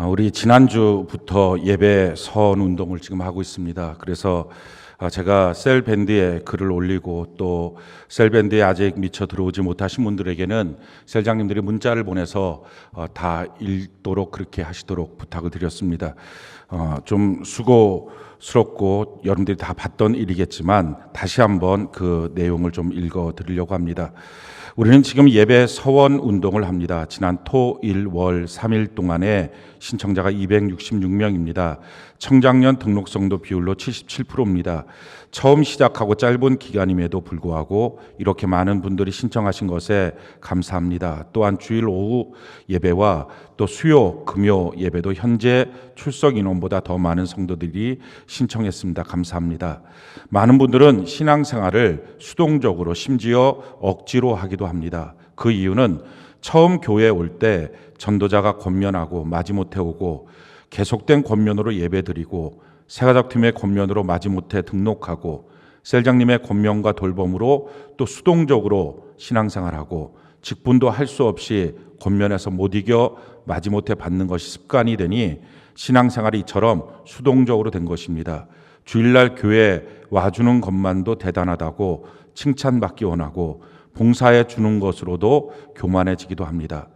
우리 지난주부터 예배 선 운동을 지금 하고 있습니다. 그래서 제가 셀밴드에 글을 올리고 또 셀밴드에 아직 미처 들어오지 못하신 분들에게는 셀장님들이 문자를 보내서 다 읽도록 그렇게 하시도록 부탁을 드렸습니다. 좀 수고스럽고 여러분들이 다 봤던 일이겠지만 다시 한번 그 내용을 좀 읽어 드리려고 합니다. 우리는 지금 예배 서원 운동을 합니다. 지난 토, 일, 월 3일 동안에 신청자가 266명입니다. 청장년 등록성도 비율로 77%입니다. 처음 시작하고 짧은 기간임에도 불구하고 이렇게 많은 분들이 신청하신 것에 감사합니다. 또한 주일 오후 예배와 또 수요, 금요 예배도 현재 출석 인원보다 더 많은 성도들이 신청했습니다. 감사합니다. 많은 분들은 신앙생활을 수동적으로 심지어 억지로 하기도 합니다. 그 이유는 처음 교회에 올 때 전도자가 권면하고 마지못해 오고 계속된 권면으로 예배드리고 새가족팀의 권면으로 마지못해 등록하고 셀장님의 권면과 돌봄으로 또 수동적으로 신앙생활하고 직분도 할 수 없이 권면에서 못 이겨 마지못해 받는 것이 습관이 되니 신앙생활이 이처럼 수동적으로 된 것입니다. 주일날 교회에 와주는 것만도 대단하다고 칭찬받기 원하고 봉사해 주는 것으로도 교만해지기도 합니다.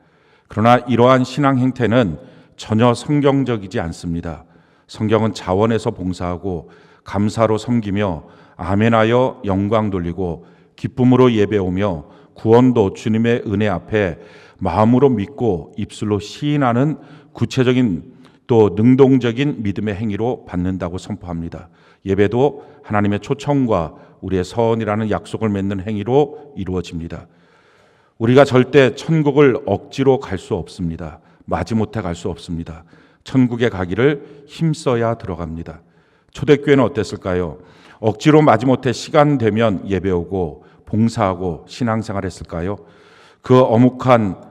그러나 이러한 신앙 행태는 전혀 성경적이지 않습니다. 성경은 자원해서 봉사하고 감사로 섬기며 아멘하여 영광 돌리고 기쁨으로 예배오며 구원도 주님의 은혜 앞에 마음으로 믿고 입술로 시인하는 구체적인 또 능동적인 믿음의 행위로 받는다고 선포합니다. 예배도 하나님의 초청과 우리의 서원이라는 약속을 맺는 행위로 이루어집니다. 우리가 절대 천국을 억지로 갈 수 없습니다. 마지못해 갈 수 없습니다. 천국에 가기를 힘써야 들어갑니다. 초대교회는 어땠을까요? 억지로 마지못해 시간 되면 예배오고 봉사하고 신앙생활했을까요? 그 어묵한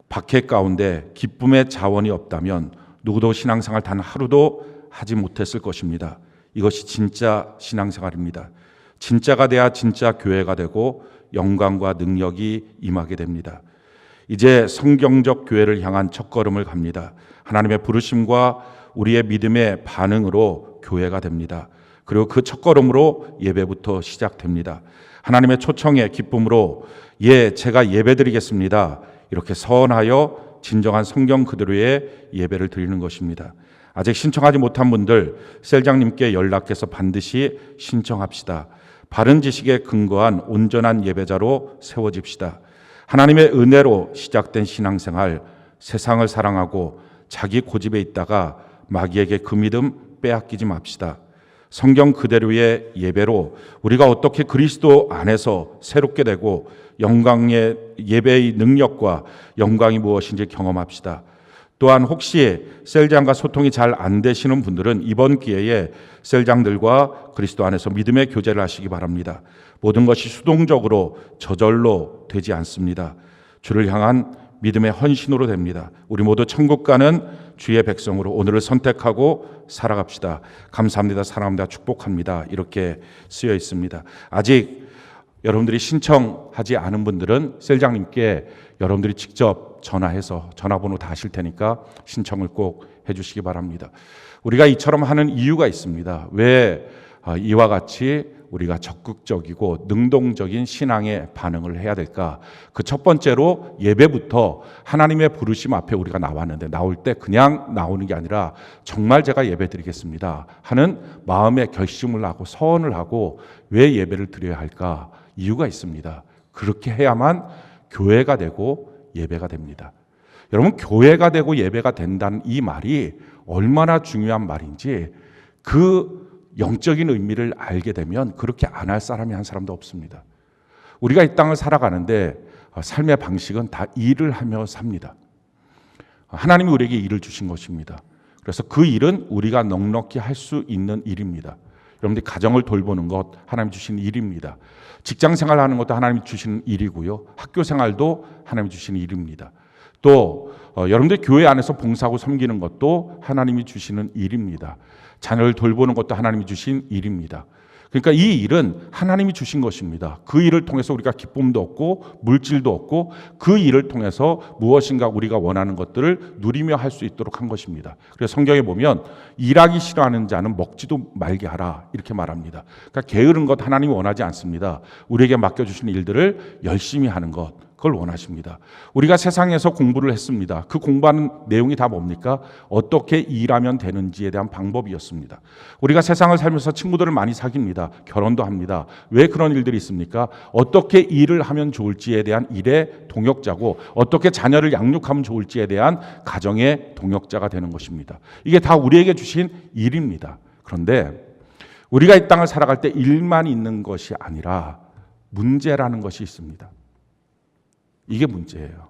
박해 가운데 기쁨의 자원이 없다면 누구도 신앙생활 단 하루도 하지 못했을 것입니다. 이것이 진짜 신앙생활입니다. 진짜가 돼야 진짜 교회가 되고 영광과 능력이 임하게 됩니다. 이제 성경적 교회를 향한 첫걸음을 갑니다. 하나님의 부르심과 우리의 믿음의 반응으로 교회가 됩니다. 그리고 그 첫걸음으로 예배부터 시작됩니다. 하나님의 초청의 기쁨으로 제가 예배드리겠습니다. 이렇게 서원하여 진정한 성경 그대로의 예배를 드리는 것입니다. 아직 신청하지 못한 분들 셀장님께 연락해서 반드시 신청합시다. 바른 지식에 근거한 온전한 예배자로 세워집시다. 하나님의 은혜로 시작된 신앙생활, 세상을 사랑하고 자기 고집에 있다가 마귀에게 그 믿음 빼앗기지 맙시다. 성경 그대로의 예배로 우리가 어떻게 그리스도 안에서 새롭게 되고 영광의 예배의 능력과 영광이 무엇인지 경험합시다. 또한 혹시 셀장과 소통이 잘 안 되시는 분들은 이번 기회에 셀장들과 그리스도 안에서 믿음의 교제를 하시기 바랍니다. 모든 것이 수동적으로 저절로 되지 않습니다. 주를 향한 믿음의 헌신으로 됩니다. 우리 모두 천국 가는 주의 백성으로 오늘을 선택하고 살아갑시다. 감사합니다. 사랑합니다. 축복합니다. 이렇게 쓰여 있습니다. 아직 여러분들이 신청하지 않은 분들은 셀장님께 여러분들이 직접 전화해서 전화번호 다 아실 테니까 신청을 꼭 해주시기 바랍니다. 우리가 이처럼 하는 이유가 있습니다. 왜 이와 같이 우리가 적극적이고 능동적인 신앙의 반응을 해야 될까? 그 첫 번째로 예배부터 하나님의 부르심 앞에 우리가 나왔는데 나올 때 그냥 나오는 게 아니라 정말 제가 예배 드리겠습니다 하는 마음의 결심을 하고 서원을 하고 왜 예배를 드려야 할까? 이유가 있습니다. 그렇게 해야만 교회가 되고 예배가 됩니다. 여러분, 교회가 되고 예배가 된다는 이 말이 얼마나 중요한 말인지 그 영적인 의미를 알게 되면 그렇게 안 할 사람이 한 사람도 없습니다. 우리가 이 땅을 살아가는데 삶의 방식은 다 일을 하며 삽니다. 하나님이 우리에게 일을 주신 것입니다. 그래서 그 일은 우리가 넉넉히 할 수 있는 일입니다. 여러분들이 가정을 돌보는 것 하나님 주신 일입니다. 직장 생활하는 것도 하나님이 주시는 일이고요. 학교 생활도 하나님이 주시는 일입니다. 또 여러분들 교회 안에서 봉사하고 섬기는 것도 하나님이 주시는 일입니다. 자녀를 돌보는 것도 하나님이 주신 일입니다. 그러니까 이 일은 하나님이 주신 것입니다. 그 일을 통해서 우리가 기쁨도 얻고 물질도 얻고 그 일을 통해서 무엇인가 우리가 원하는 것들을 누리며 할 수 있도록 한 것입니다. 그래서 성경에 보면 일하기 싫어하는 자는 먹지도 말게 하라 이렇게 말합니다. 그러니까 게으른 것 하나님이 원하지 않습니다. 우리에게 맡겨주신 일들을 열심히 하는 것, 그걸 원하십니다. 우리가 세상에서 공부를 했습니다. 그 공부하는 내용이 다 뭡니까? 어떻게 일하면 되는지에 대한 방법이었습니다. 우리가 세상을 살면서 친구들을 많이 사깁니다. 결혼도 합니다. 왜 그런 일들이 있습니까? 어떻게 일을 하면 좋을지에 대한 일의 동역자고 어떻게 자녀를 양육하면 좋을지에 대한 가정의 동역자가 되는 것입니다. 이게 다 우리에게 주신 일입니다. 그런데 우리가 이 땅을 살아갈 때 일만 있는 것이 아니라 문제라는 것이 있습니다. 이게 문제예요.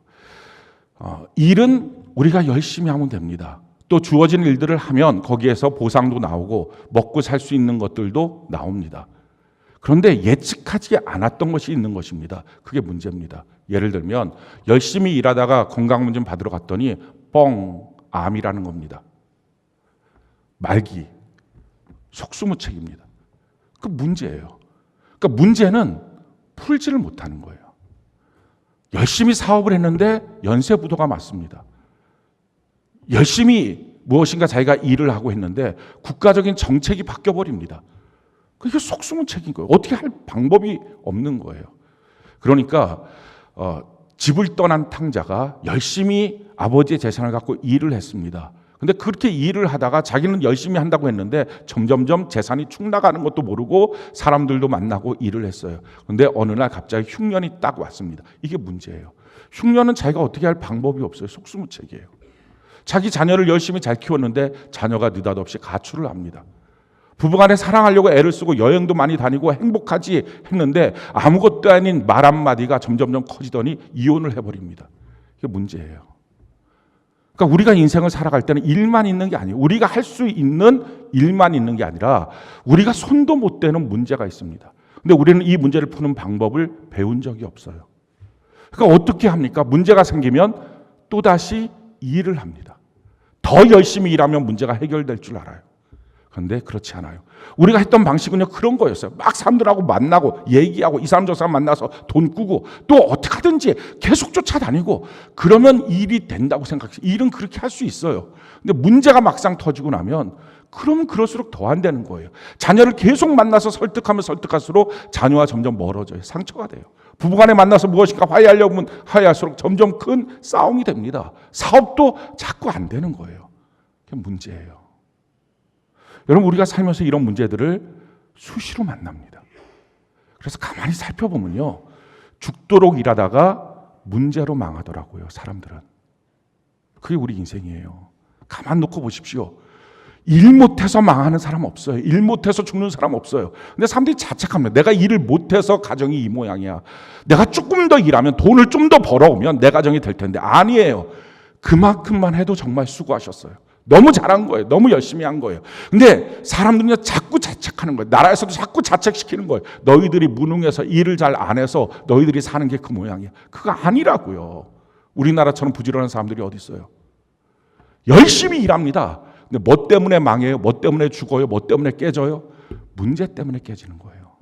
일은 우리가 열심히 하면 됩니다. 또 주어진 일들을 하면 거기에서 보상도 나오고 먹고 살 수 있는 것들도 나옵니다. 그런데 예측하지 않았던 것이 있는 것입니다. 그게 문제입니다. 예를 들면 열심히 일하다가 건강검진 받으러 갔더니 암이라는 겁니다. 말기, 속수무책입니다. 그 문제예요. 그러니까 문제는 풀지를 못하는 거예요. 열심히 사업을 했는데 연쇄부도가 맞습니다. 열심히 무엇인가 자기가 일을 하고 했는데 국가적인 정책이 바뀌어버립니다. 그게 속수무책인 거예요. 어떻게 할 방법이 없는 거예요. 그러니까 집을 떠난 탕자가 열심히 아버지의 재산을 갖고 일을 했습니다. 근데 그렇게 일을 하다가 자기는 열심히 한다고 했는데 점점점 재산이 축 나가는 것도 모르고 사람들도 만나고 일을 했어요. 그런데 어느 날 갑자기 흉년이 딱 왔습니다. 이게 문제예요. 흉년은 자기가 어떻게 할 방법이 없어요. 속수무책이에요. 자기 자녀를 열심히 잘 키웠는데 자녀가 느닷없이 가출을 합니다. 부부간에 사랑하려고 애를 쓰고 여행도 많이 다니고 행복하지 했는데 아무것도 아닌 말 한마디가 점점점 커지더니 이혼을 해버립니다. 이게 문제예요. 그러니까 우리가 인생을 살아갈 때는 일만 있는 게 아니에요. 우리가 할 수 있는 일만 있는 게 아니라 우리가 손도 못 대는 문제가 있습니다. 근데 우리는 이 문제를 푸는 방법을 배운 적이 없어요. 그러니까 어떻게 합니까? 문제가 생기면 또다시 일을 합니다. 더 열심히 일하면 문제가 해결될 줄 알아요. 그런데 그렇지 않아요. 우리가 했던 방식은요 그런 거였어요. 막 사람들하고 만나고 얘기하고 이 사람 저 사람 만나서 돈 꾸고 또 어떻게 하든지 계속 쫓아다니고 그러면 일이 된다고 생각해요. 일은 그렇게 할 수 있어요. 근데 문제가 막상 터지고 나면 그러면 그럴수록 더 안 되는 거예요. 자녀를 계속 만나서 설득하면 설득할수록 자녀와 점점 멀어져요. 상처가 돼요. 부부간에 만나서 무엇인가 화해하려고 하면 화해할수록 점점 큰 싸움이 됩니다. 사업도 자꾸 안 되는 거예요. 그게 문제예요. 여러분 우리가 살면서 이런 문제들을 수시로 만납니다. 그래서 가만히 살펴보면요. 죽도록 일하다가 문제로 망하더라고요. 사람들은. 그게 우리 인생이에요. 가만 놓고 보십시오. 일 못해서 망하는 사람 없어요. 일 못해서 죽는 사람 없어요. 근데 사람들이 자책합니다. 내가 일을 못해서 가정이 이 모양이야. 내가 조금 더 일하면 돈을 좀 더 벌어오면 내 가정이 될 텐데 아니에요. 그만큼만 해도 정말 수고하셨어요. 너무 잘한 거예요. 너무 열심히 한 거예요. 근데 사람들은요 자꾸 자책하는 거예요. 나라에서도 자꾸 자책시키는 거예요. 너희들이 무능해서 일을 잘 안 해서 너희들이 사는 게 그 모양이야. 그거 아니라고요. 우리나라처럼 부지런한 사람들이 어디 있어요. 열심히 일합니다. 근데 뭐 때문에 망해요? 뭐 때문에 죽어요? 뭐 때문에 깨져요? 문제 때문에 깨지는 거예요.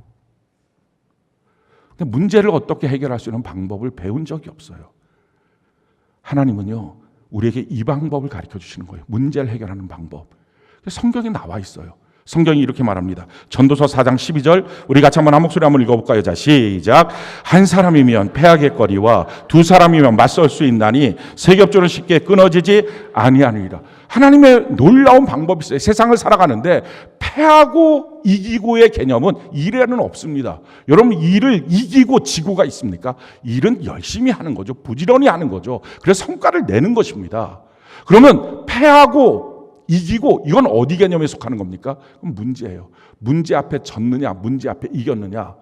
근데 문제를 어떻게 해결할 수 있는 방법을 배운 적이 없어요. 하나님은요 우리에게 이 방법을 가르쳐 주시는 거예요. 문제를 해결하는 방법. 성경에 나와 있어요. 성경이 이렇게 말합니다. 전도서 4장 12절 우리 같이 한번 한 목소리 한번 읽어볼까요? 자 시작. 한 사람이면 패하겠거니와 두 사람이면 맞설 수 있나니 세 겹줄은 쉽게 끊어지지 아니하니라. 하나님의 놀라운 방법이 있어요. 세상을 살아가는데 패하고 이기고의 개념은 일에는 없습니다. 여러분 일을 이기고 지고가 있습니까? 일은 열심히 하는 거죠. 부지런히 하는 거죠. 그래서 성과를 내는 것입니다. 그러면 패하고 이기고 이건 어디 개념에 속하는 겁니까? 그럼 문제예요. 문제 앞에 졌느냐 문제 앞에 이겼느냐.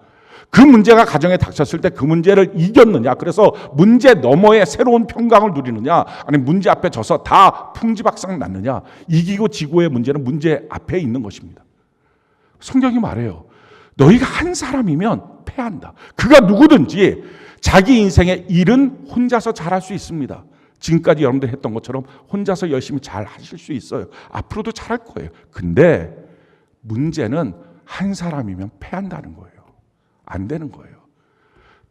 그 문제가 가정에 닥쳤을 때 그 문제를 이겼느냐. 그래서 문제 너머의 새로운 평강을 누리느냐 아니면 문제 앞에 져서 다 풍지박상 났느냐. 이기고 지고의 문제는 문제 앞에 있는 것입니다. 성경이 말해요. 너희가 한 사람이면 패한다. 그가 누구든지 자기 인생의 일은 혼자서 잘할 수 있습니다. 지금까지 여러분들 했던 것처럼 혼자서 열심히 잘 하실 수 있어요. 앞으로도 잘할 거예요. 근데 문제는 한 사람이면 패한다는 거예요. 안 되는 거예요.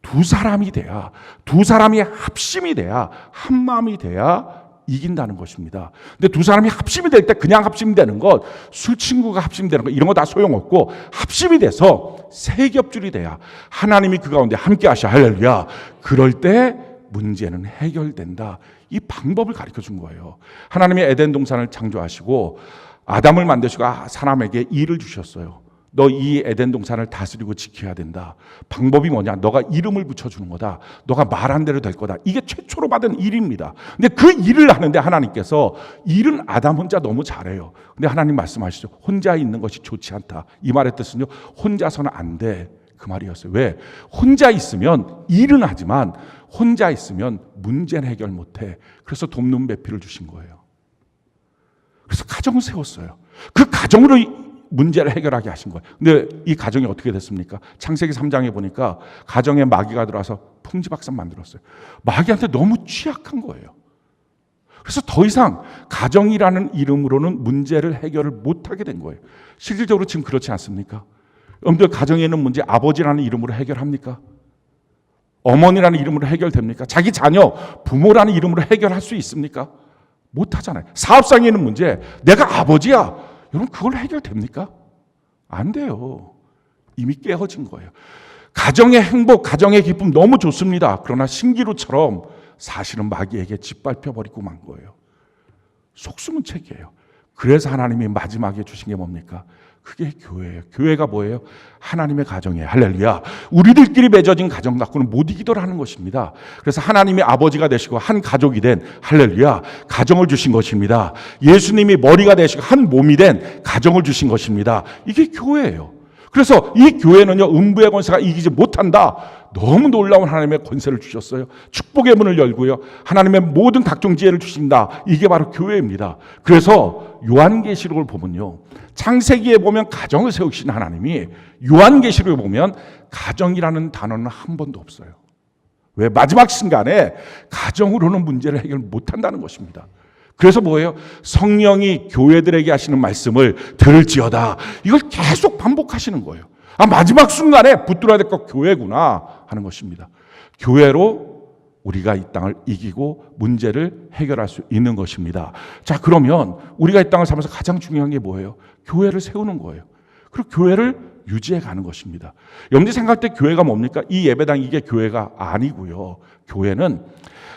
두 사람이 돼야, 두 사람이 합심이 돼야, 한 마음이 돼야 이긴다는 것입니다. 근데 두 사람이 합심이 될 때 그냥 합심이 되는 것, 술 친구가 합심이 되는 것, 이런 거 다 소용없고, 합심이 돼서 세 겹줄이 돼야 하나님이 그 가운데 함께 하셔. 할렐루야. 그럴 때 문제는 해결된다. 이 방법을 가르쳐 준 거예요. 하나님이 에덴 동산을 창조하시고 아담을 만드시고 사람에게 일을 주셨어요. 너 이 에덴 동산을 다스리고 지켜야 된다. 방법이 뭐냐? 너가 이름을 붙여주는 거다. 너가 말한 대로 될 거다. 이게 최초로 받은 일입니다. 근데 그 일을 하는데 하나님께서 일은 아담 혼자 너무 잘해요. 근데 하나님 말씀하시죠. 혼자 있는 것이 좋지 않다. 이 말의 뜻은요. 혼자서는 안 돼. 그 말이었어요. 왜? 혼자 있으면 일은 하지만 혼자 있으면 문제는 해결 못해. 그래서 돕는 배필을 주신 거예요. 그래서 가정을 세웠어요. 그 가정으로 문제를 해결하게 하신 거예요. 근데 이 가정이 어떻게 됐습니까? 창세기 3장에 보니까 가정에 마귀가 들어와서 풍지박산 만들었어요. 마귀한테 너무 취약한 거예요. 그래서 더 이상 가정이라는 이름으로는 문제를 해결을 못하게 된 거예요. 실질적으로 지금 그렇지 않습니까? 여러분들 가정에 있는 문제 아버지라는 이름으로 해결합니까? 어머니라는 이름으로 해결됩니까? 자기 자녀, 부모라는 이름으로 해결할 수 있습니까? 못하잖아요. 사업상에 있는 문제, 내가 아버지야. 여러분 그걸 해결됩니까? 안 돼요. 이미 깨어진 거예요. 가정의 행복, 가정의 기쁨 너무 좋습니다. 그러나 신기루처럼 사실은 마귀에게 짓밟혀버리고 만 거예요. 속수문 책이에요. 그래서 하나님이 마지막에 주신 게 뭡니까? 그게 교회예요. 교회가 뭐예요? 하나님의 가정이에요. 할렐루야. 우리들끼리 맺어진 가정 갖고는 못 이기더라는 것입니다. 그래서 하나님이 아버지가 되시고 한 가족이 된 할렐루야 가정을 주신 것입니다. 예수님이 머리가 되시고 한 몸이 된 가정을 주신 것입니다. 이게 교회예요. 그래서 이 교회는요, 음부의 권세가 이기지 못한다. 너무 놀라운 하나님의 권세를 주셨어요. 축복의 문을 열고요. 하나님의 모든 각종 지혜를 주신다. 이게 바로 교회입니다. 그래서 요한계시록을 보면요. 창세기에 보면 가정을 세우신 하나님이 요한계시록에 보면 가정이라는 단어는 한 번도 없어요. 왜? 마지막 순간에 가정으로는 문제를 해결 못한다는 것입니다. 그래서 뭐예요? 성령이 교회들에게 하시는 말씀을 들을지어다. 이걸 계속 반복하시는 거예요. 마지막 순간에 붙들어야 될 것 교회구나 하는 것입니다. 교회로 우리가 이 땅을 이기고 문제를 해결할 수 있는 것입니다. 자, 그러면 우리가 이 땅을 살면서 가장 중요한 게 뭐예요? 교회를 세우는 거예요. 그리고 교회를 유지해 가는 것입니다. 여러분들이 생각할 때 교회가 뭡니까? 이 예배당 이게 교회가 아니고요. 교회는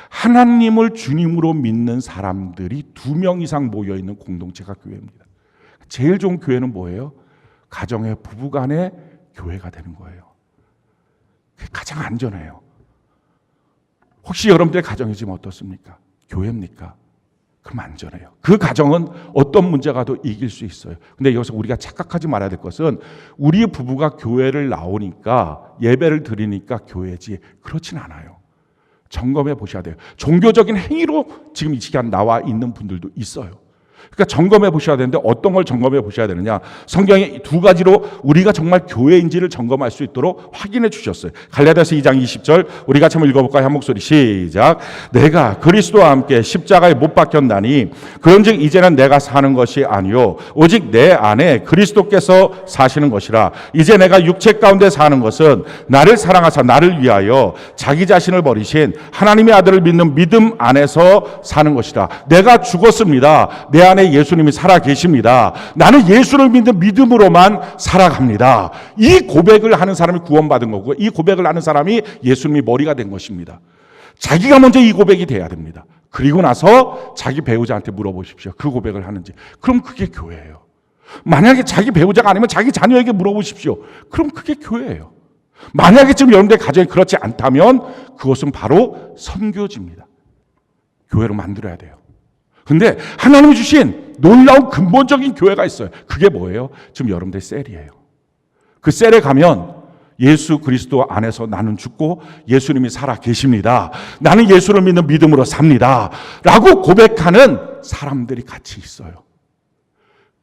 하나님을 주님으로 믿는 사람들이 2명 이상 모여있는 공동체가 교회입니다. 제일 좋은 교회는 뭐예요? 가정의 부부간의 교회가 되는 거예요. 그게 가장 안전해요. 혹시 여러분들의 가정이 지금 어떻습니까? 교회입니까? 그럼 안전해요. 그 가정은 어떤 문제가 더 이길 수 있어요. 근데 여기서 우리가 착각하지 말아야 될 것은 우리 부부가 교회를 나오니까 예배를 드리니까 교회지 그렇진 않아요. 점검해 보셔야 돼요. 종교적인 행위로 지금 이 시간 나와 있는 분들도 있어요. 그러니까 점검해 보셔야 되는데 어떤 걸 점검해 보셔야 되느냐. 성경에 2가지로 우리가 정말 교회인지를 점검할 수 있도록 확인해 주셨어요. 갈라디아서 2장 20절 우리 같이 한번 읽어볼까요? 한 목소리 시작. 내가 그리스도와 함께 십자가에 못 박혔나니 그런즉 이제는 내가 사는 것이 아니요 오직 내 안에 그리스도께서 사시는 것이라. 이제 내가 육체 가운데 사는 것은 나를 사랑하사 나를 위하여 자기 자신을 버리신 하나님의 아들을 믿는 믿음 안에서 사는 것이라. 내가 죽었습니다. 내 안에 예수님이 살아 계십니다. 나는 예수를 믿는 믿음으로만 살아갑니다. 이 고백을 하는 사람이 구원받은 거고 이 고백을 하는 사람이 예수님이 머리가 된 것입니다. 자기가 먼저 이 고백이 돼야 됩니다. 그리고 나서 자기 배우자한테 물어보십시오. 그 고백을 하는지. 그럼 그게 교회예요. 만약에 자기 배우자가 아니면 자기 자녀에게 물어보십시오. 그럼 그게 교회예요. 만약에 지금 여러분들의 가정이 그렇지 않다면 그것은 바로 선교지입니다. 교회로 만들어야 돼요. 근데 하나님이 주신 놀라운 근본적인 교회가 있어요. 그게 뭐예요? 지금 여러분들의 셀이에요. 그 셀에 가면 예수 그리스도 안에서 나는 죽고 예수님이 살아 계십니다. 나는 예수를 믿는 믿음으로 삽니다. 라고 고백하는 사람들이 같이 있어요.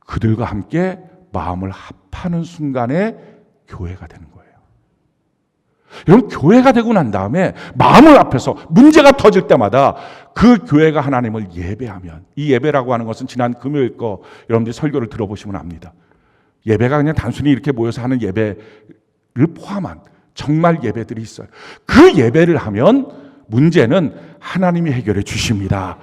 그들과 함께 마음을 합하는 순간에 교회가 되는 거예요. 여러분 교회가 되고 난 다음에 마음을 합해서 문제가 터질 때마다 그 교회가 하나님을 예배하면 이 예배라고 하는 것은 지난 금요일 거 여러분들이 설교를 들어보시면 압니다. 예배가 그냥 단순히 이렇게 모여서 하는 예배를 포함한 정말 예배들이 있어요. 그 예배를 하면 문제는 하나님이 해결해 주십니다.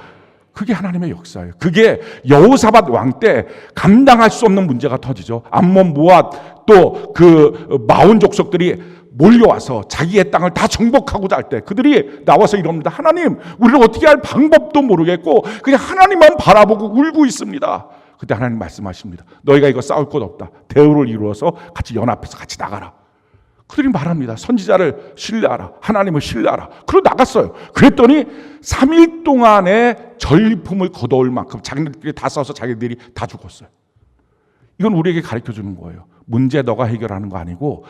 그게 하나님의 역사예요. 그게 여호사밧 왕 때 감당할 수 없는 문제가 터지죠. 암몬, 모압 또 그 마온 족속들이 몰려와서 자기의 땅을 다 정복하고자 할 때 그들이 나와서 이럽니다. 하나님, 우리를 어떻게 할 방법도 모르겠고 그냥 하나님만 바라보고 울고 있습니다. 그때 하나님 말씀하십니다. 너희가 이거 싸울 것 없다. 대우를 이루어서 같이 연합해서 같이 나가라. 그들이 말합니다. 선지자를 신뢰하라. 하나님을 신뢰하라. 그러고 나갔어요. 그랬더니 3일 동안의 전리품을 거둬올 만큼 자기들끼리 다 싸워서 자기들이 다 죽었어요. 이건 우리에게 가르쳐주는 거예요. 문제 너가 해결하는 거 아니고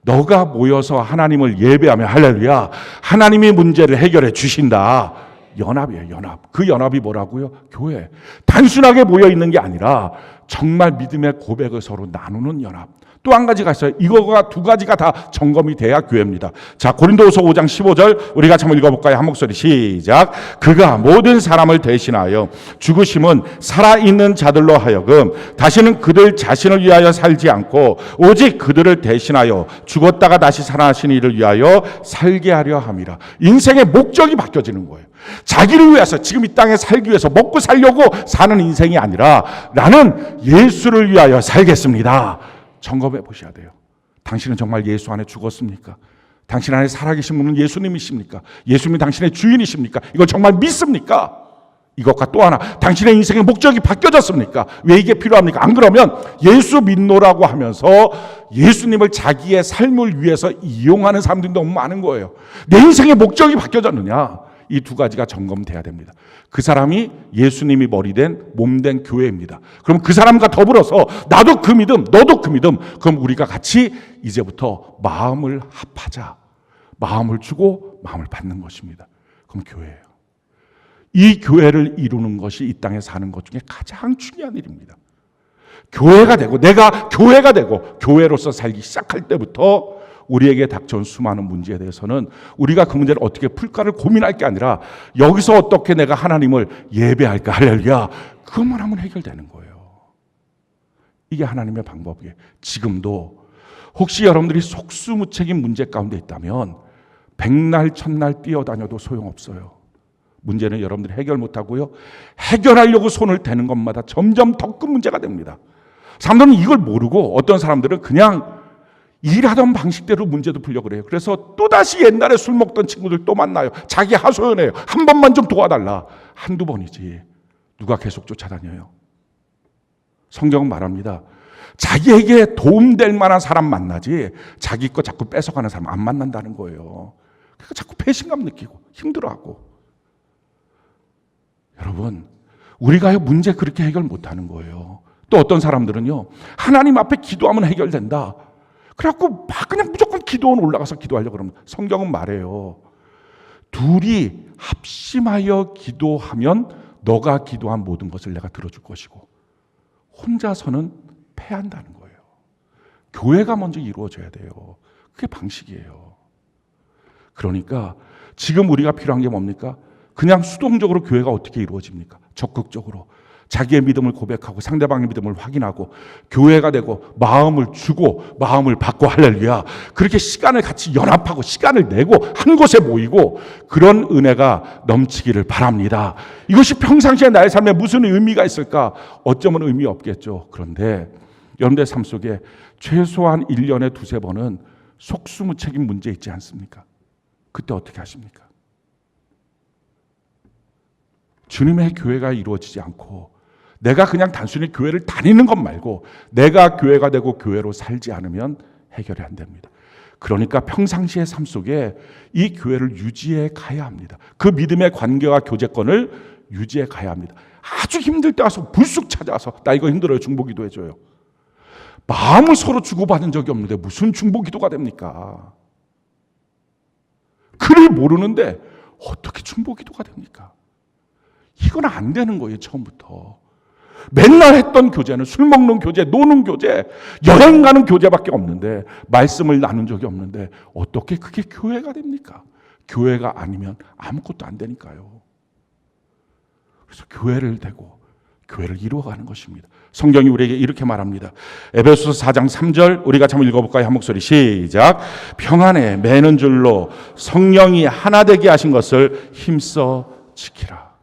너가 모여서 하나님을 예배하며 할렐루야. 하나님이 문제를 해결해 주신다. 연합이에요, 연합. 그 연합이 뭐라고요? 교회. 단순하게 모여 있는 게 아니라 정말 믿음의 고백을 서로 나누는 연합. 또 한 가지가 있어요. 이거가 두 가지가 다 점검이 돼야 교회입니다. 자, 고린도후서 5장 15절 우리 같이 한번 읽어볼까요? 한 목소리 시작. 그가 모든 사람을 대신하여 죽으심은 살아있는 자들로 하여금 다시는 그들 자신을 위하여 살지 않고 오직 그들을 대신하여 죽었다가 다시 살아나신 이를 위하여 살게 하려 함이라. 인생의 목적이 바뀌어지는 거예요. 자기를 위해서 지금 이 땅에 살기 위해서 먹고 살려고 사는 인생이 아니라 나는 예수를 위하여 살겠습니다. 점검해 보셔야 돼요. 당신은 정말 예수 안에 죽었습니까? 당신 안에 살아계신 분은 예수님이십니까? 예수님이 당신의 주인이십니까? 이걸 정말 믿습니까? 이것과 또 하나, 당신의 인생의 목적이 바뀌어졌습니까? 왜 이게 필요합니까? 안 그러면 예수 믿노라고 하면서 예수님을 자기의 삶을 위해서 이용하는 사람들이 너무 많은 거예요. 내 인생의 목적이 바뀌어졌느냐? 이 두 가지가 점검돼야 됩니다. 그 사람이 예수님이 머리된 몸된 교회입니다. 그럼 그 사람과 더불어서 나도 그 믿음, 너도 그 믿음. 그럼 우리가 같이 이제부터 마음을 합하자. 마음을 주고 마음을 받는 것입니다. 그럼 교회예요. 이 교회를 이루는 것이 이 땅에 사는 것 중에 가장 중요한 일입니다. 교회가 되고 내가 교회가 되고 교회로서 살기 시작할 때부터 우리에게 닥쳐온 수많은 문제에 대해서는 우리가 그 문제를 어떻게 풀까를 고민할 게 아니라 여기서 어떻게 내가 하나님을 예배할까 할렐루야 그것만 하면 해결되는 거예요. 이게 하나님의 방법이에요. 지금도 혹시 여러분들이 속수무책인 문제 가운데 있다면 백날 천날 뛰어다녀도 소용없어요. 문제는 여러분들이 해결 못하고요. 해결하려고 손을 대는 것마다 점점 더 큰 문제가 됩니다. 사람들은 이걸 모르고 어떤 사람들은 그냥 일하던 방식대로 문제도 풀려고 그래요. 그래서 또다시 옛날에 술 먹던 친구들 또 만나요. 자기 하소연해요. 한 번만 좀 도와달라. 한두 번이지. 누가 계속 쫓아다녀요. 성경은 말합니다. 자기에게 도움될 만한 사람 만나지 자기 거 자꾸 뺏어가는 사람 안 만난다는 거예요. 그러니까 자꾸 배신감 느끼고 힘들어하고. 여러분, 우리가 문제 그렇게 해결 못하는 거예요. 또 어떤 사람들은요. 하나님 앞에 기도하면 해결된다. 그래갖고 막 그냥 무조건 기도원 올라가서 기도하려고 그럽니다. 성경은 말해요. 둘이 합심하여 기도하면 너가 기도한 모든 것을 내가 들어줄 것이고 혼자서는 패한다는 거예요. 교회가 먼저 이루어져야 돼요. 그게 방식이에요. 그러니까 지금 우리가 필요한 게 뭡니까? 그냥 수동적으로 교회가 어떻게 이루어집니까? 적극적으로. 자기의 믿음을 고백하고 상대방의 믿음을 확인하고 교회가 되고 마음을 주고 마음을 받고 할렐루야. 그렇게 시간을 같이 연합하고 시간을 내고 한 곳에 모이고 그런 은혜가 넘치기를 바랍니다. 이것이 평상시에 나의 삶에 무슨 의미가 있을까? 어쩌면 의미 없겠죠. 그런데 여러분들의 삶 속에 최소한 1년에 두세 번은 속수무책인 문제 있지 않습니까? 그때 어떻게 하십니까? 주님의 교회가 이루어지지 않고 내가 그냥 단순히 교회를 다니는 것 말고 내가 교회가 되고 교회로 살지 않으면 해결이 안 됩니다. 그러니까 평상시의 삶 속에 이 교회를 유지해 가야 합니다. 그 믿음의 관계와 교제권을 유지해 가야 합니다. 아주 힘들 때 와서 불쑥 찾아와서 나 이거 힘들어요. 중보기도 해줘요. 마음을 서로 주고받은 적이 없는데 무슨 중보기도가 됩니까? 그를 모르는데 어떻게 중보기도가 됩니까? 이건 안 되는 거예요. 처음부터. 맨날 했던 교제는 술 먹는 교제, 노는 교제, 여행 가는 교제밖에 없는데 말씀을 나눈 적이 없는데 어떻게 그게 교회가 됩니까? 교회가 아니면 아무것도 안 되니까요. 그래서 교회를 되고 교회를 이루어가는 것입니다. 성경이 우리에게 이렇게 말합니다. 에베소서 4장 3절 우리가 한번 읽어볼까요? 한 목소리 시작. 평안에 매는 줄로 성령이 하나 되게 하신 것을 힘써 지키라.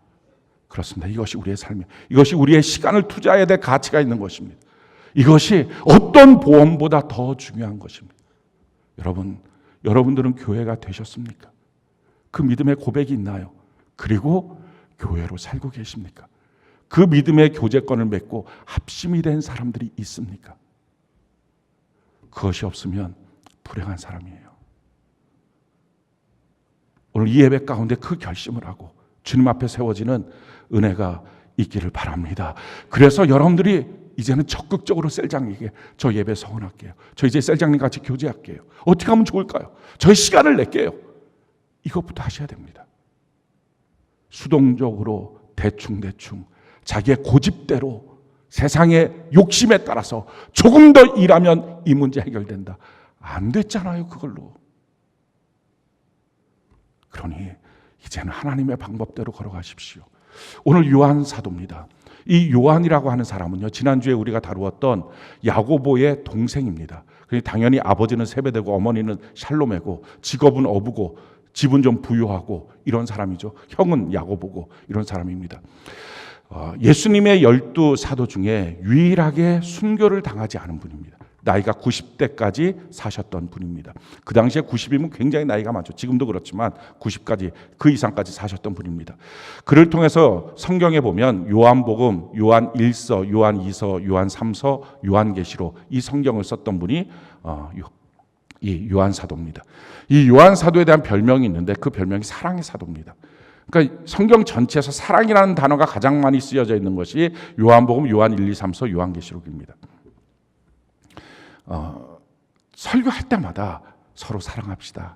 그렇습니다. 이것이 우리의 삶이에요. 이것이 우리의 시간을 투자해야 될 가치가 있는 것입니다. 이것이 어떤 보험보다 더 중요한 것입니다. 여러분들은 교회가 되셨습니까? 그 믿음의 고백이 있나요? 그리고 교회로 살고 계십니까? 그 믿음의 교제권을 맺고 합심이 된 사람들이 있습니까? 그것이 없으면 불행한 사람이에요. 오늘 이 예배 가운데 그 결심을 하고 주님 앞에 세워지는 은혜가 있기를 바랍니다. 그래서 여러분들이 이제는 적극적으로 셀장에게 저 예배 서원할게요. 저 이제 셀장님 같이 교제할게요. 어떻게 하면 좋을까요? 저희 시간을 낼게요. 이것부터 하셔야 됩니다. 수동적으로 대충 자기의 고집대로 세상의 욕심에 따라서 조금 더 일하면 이 문제 해결된다. 안 됐잖아요, 그걸로. 그러니 이제는 하나님의 방법대로 걸어가십시오. 오늘 요한 사도입니다. 이 요한이라고 하는 사람은요, 지난주에 우리가 다루었던 야고보의 동생입니다. 당연히 아버지는 세베대고 어머니는 샬롬이고 직업은 어부고 집은 좀 부유하고 이런 사람이죠. 형은 야고보고 이런 사람입니다. 예수님의 12사도 중에 유일하게 순교를 당하지 않은 분입니다. 나이가 90대까지 사셨던 분입니다. 그 당시에 90이면 굉장히 나이가 많죠. 지금도 그렇지만 90까지 그 이상까지 사셨던 분입니다. 그를 통해서 성경에 보면 요한복음, 요한 1서, 요한 2서, 요한 3서, 요한계시록 이 성경을 썼던 분이 이 요한 사도입니다. 이 요한 사도에 대한 별명이 있는데 그 별명이 사랑의 사도입니다. 그러니까 성경 전체에서 사랑이라는 단어가 가장 많이 쓰여져 있는 것이 요한복음, 요한 1, 2, 3서, 요한계시록입니다. 설교할 때마다 서로 사랑합시다.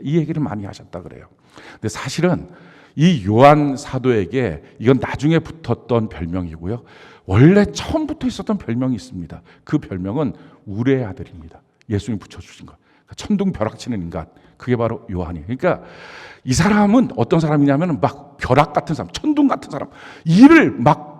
이 얘기를 많이 하셨다 그래요. 근데 사실은 이 요한 사도에게 이건 나중에 붙었던 별명이고요. 원래 처음부터 있었던 별명이 있습니다. 그 별명은 우레의 아들입니다. 예수님이 붙여주신 거. 천둥벼락치는 인간. 그게 바로 요한이에요. 그러니까 이 사람은 어떤 사람이냐면 막 벼락 같은 사람, 천둥 같은 사람. 일을 막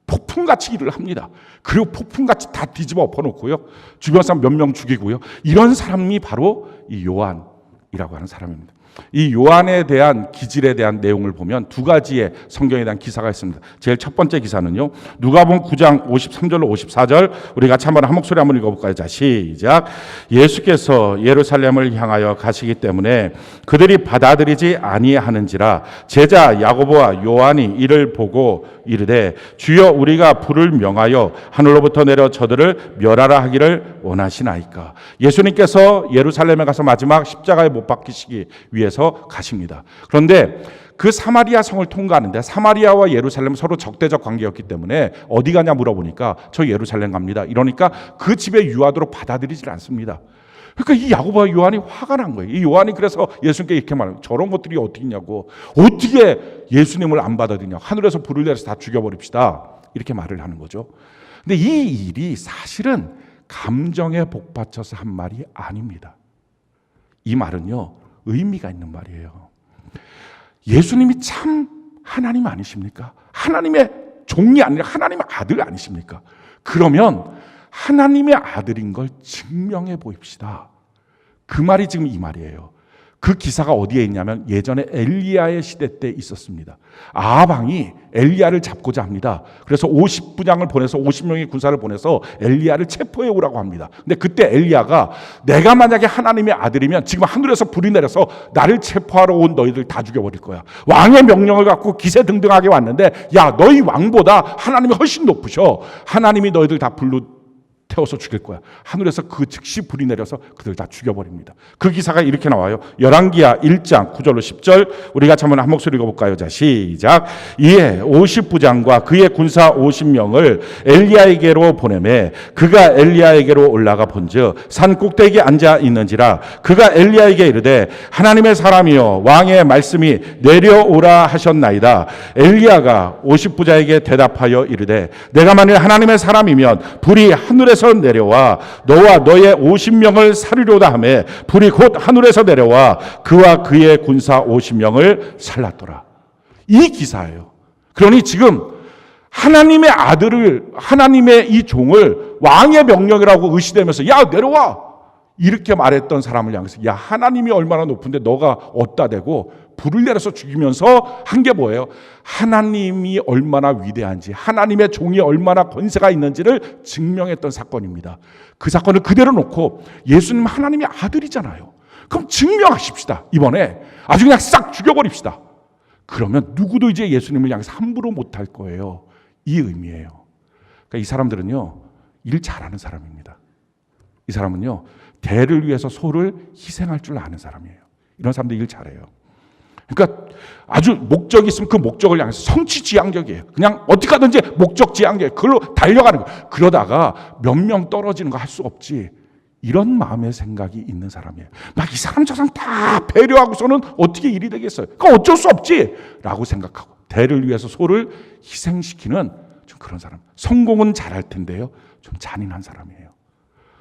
폭풍같이 일을 합니다. 그리고 폭풍같이 다 뒤집어 엎어놓고요. 주변 사람 몇 명 죽이고요. 이런 사람이 바로 이 요한이라고 하는 사람입니다. 이 요한에 대한 기질에 대한 내용을 보면 두 가지의 성경에 대한 기사가 있습니다. 제일 첫 번째 기사는요, 누가복음 9장 53절로 54절 우리 같이 한번 한 목소리 한번 읽어볼까요? 자, 시작. 예수께서 예루살렘을 향하여 가시기 때문에 그들이 받아들이지 아니하는지라 제자 야고보와 요한이 이를 보고 이르되 주여 우리가 불을 명하여 하늘로부터 내려 저들을 멸하라 하기를 원하시나이까. 예수님께서 예루살렘에 가서 마지막 십자가에 못 박히시기 위해서 가십니다. 그런데 그 사마리아 성을 통과하는데 사마리아와 예루살렘은 서로 적대적 관계였기 때문에 어디 가냐 물어보니까 저 예루살렘 갑니다. 이러니까 그 집에 유하도록 받아들이질 않습니다. 그러니까 이 야고보와 요한이 화가 난 거예요. 이 요한이 그래서 예수님께 이렇게 말해요. 저런 것들이 어떻게 있냐고. 어떻게 예수님을 안 받아들이냐. 하늘에서 불을 내려서 다 죽여버립시다. 이렇게 말을 하는 거죠. 근데 이 일이 사실은 감정에 복받쳐서 한 말이 아닙니다. 이 말은요, 의미가 있는 말이에요. 예수님이 참 하나님 아니십니까? 하나님의 종이 아니라 하나님의 아들 아니십니까? 그러면 하나님의 아들인 걸 증명해 보입시다. 그 말이 지금 이 말이에요. 그 기사가 어디에 있냐면 예전에 엘리야의 시대 때 있었습니다. 아합 왕이 엘리야를 잡고자 합니다. 그래서 50부장을 보내서 50명의 군사를 보내서 엘리야를 체포해 오라고 합니다. 근데 그때 엘리야가 내가 만약에 하나님의 아들이면 지금 하늘에서 불이 내려서 나를 체포하러 온 너희들 다 죽여버릴 거야. 왕의 명령을 갖고 기세등등하게 왔는데 야 너희 왕보다 하나님이 훨씬 높으셔. 하나님이 너희들 다 불로 태워서 죽일 거야. 하늘에서 그 즉시 불이 내려서 그들 다 죽여버립니다. 그 기사가 이렇게 나와요. 열왕기하 1장 9절로 10절 우리가 한번 한 목소리 읽어볼까요? 자, 시작. 이에 50부장과 그의 군사 50명을 엘리야에게로 보내매 그가 엘리야에게로 올라가 본즉 산 꼭대기에 앉아 있는지라 그가 엘리야에게 이르되 하나님의 사람이여 왕의 말씀이 내려오라 하셨나이다. 엘리야가 50부자에게 대답하여 이르되 내가 만일 하나님의 사람이면 불이 하늘에서 내려와 너와 너의 50명을 살리려다 하매 불이 곧 하늘에서 내려와 그와 그의 군사 50명을 살랐더라. 이 기사예요. 그러니 지금 하나님의 아들을, 하나님의 이 종을 왕의 명령이라고 의시되면서 야 내려와 이렇게 말했던 사람을 향해서 야 하나님이 얼마나 높은데 너가 어디다 대고 불을 내려서 죽이면서 한 게 뭐예요? 하나님이 얼마나 위대한지, 하나님의 종이 얼마나 권세가 있는지를 증명했던 사건입니다. 그 사건을 그대로 놓고 예수님 하나님의 아들이잖아요. 그럼 증명하십시다. 이번에 아주 그냥 싹 죽여버립시다. 그러면 누구도 이제 예수님을 향해서 함부로 못할 거예요. 이 의미예요. 그러니까 이 사람들은요, 일 잘하는 사람입니다. 이 사람은요, 대를 위해서 소를 희생할 줄 아는 사람이에요. 이런 사람들 일 잘해요. 그러니까 아주 목적이 있으면 그 목적을 향해서 성취지향적이에요. 그냥 어떻게 하든지 목적지향적, 그걸로 달려가는 거예요. 그러다가 몇 명 떨어지는 거 할 수 없지. 이런 마음의 생각이 있는 사람이에요. 막 이 사람 저 사람 다 배려하고서는 어떻게 일이 되겠어요. 그러니까 어쩔 수 없지 라고 생각하고 대를 위해서 소를 희생시키는 좀 그런 사람. 성공은 잘할 텐데요, 좀 잔인한 사람이에요.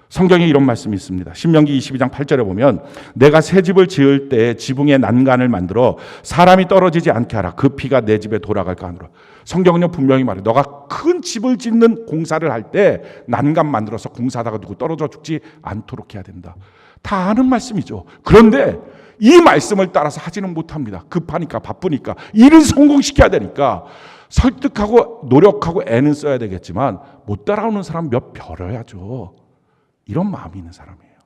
성경에 이런 말씀이 있습니다. 신명기 22장 8절에 보면 내가 새 집을 지을 때 지붕에 난간을 만들어 사람이 떨어지지 않게 하라. 그 피가 내 집에 돌아갈까 하노라. 성경은요 분명히 말해요. 너가 큰 집을 짓는 공사를 할 때 난간 만들어서 공사하다가 누구 떨어져 죽지 않도록 해야 된다. 다 아는 말씀이죠. 그런데 이 말씀을 따라서 하지는 못합니다. 급하니까, 바쁘니까, 일을 성공시켜야 되니까 설득하고 노력하고 애는 써야 되겠지만 못 따라오는 사람 몇 별어야죠. 이런 마음이 있는 사람이에요.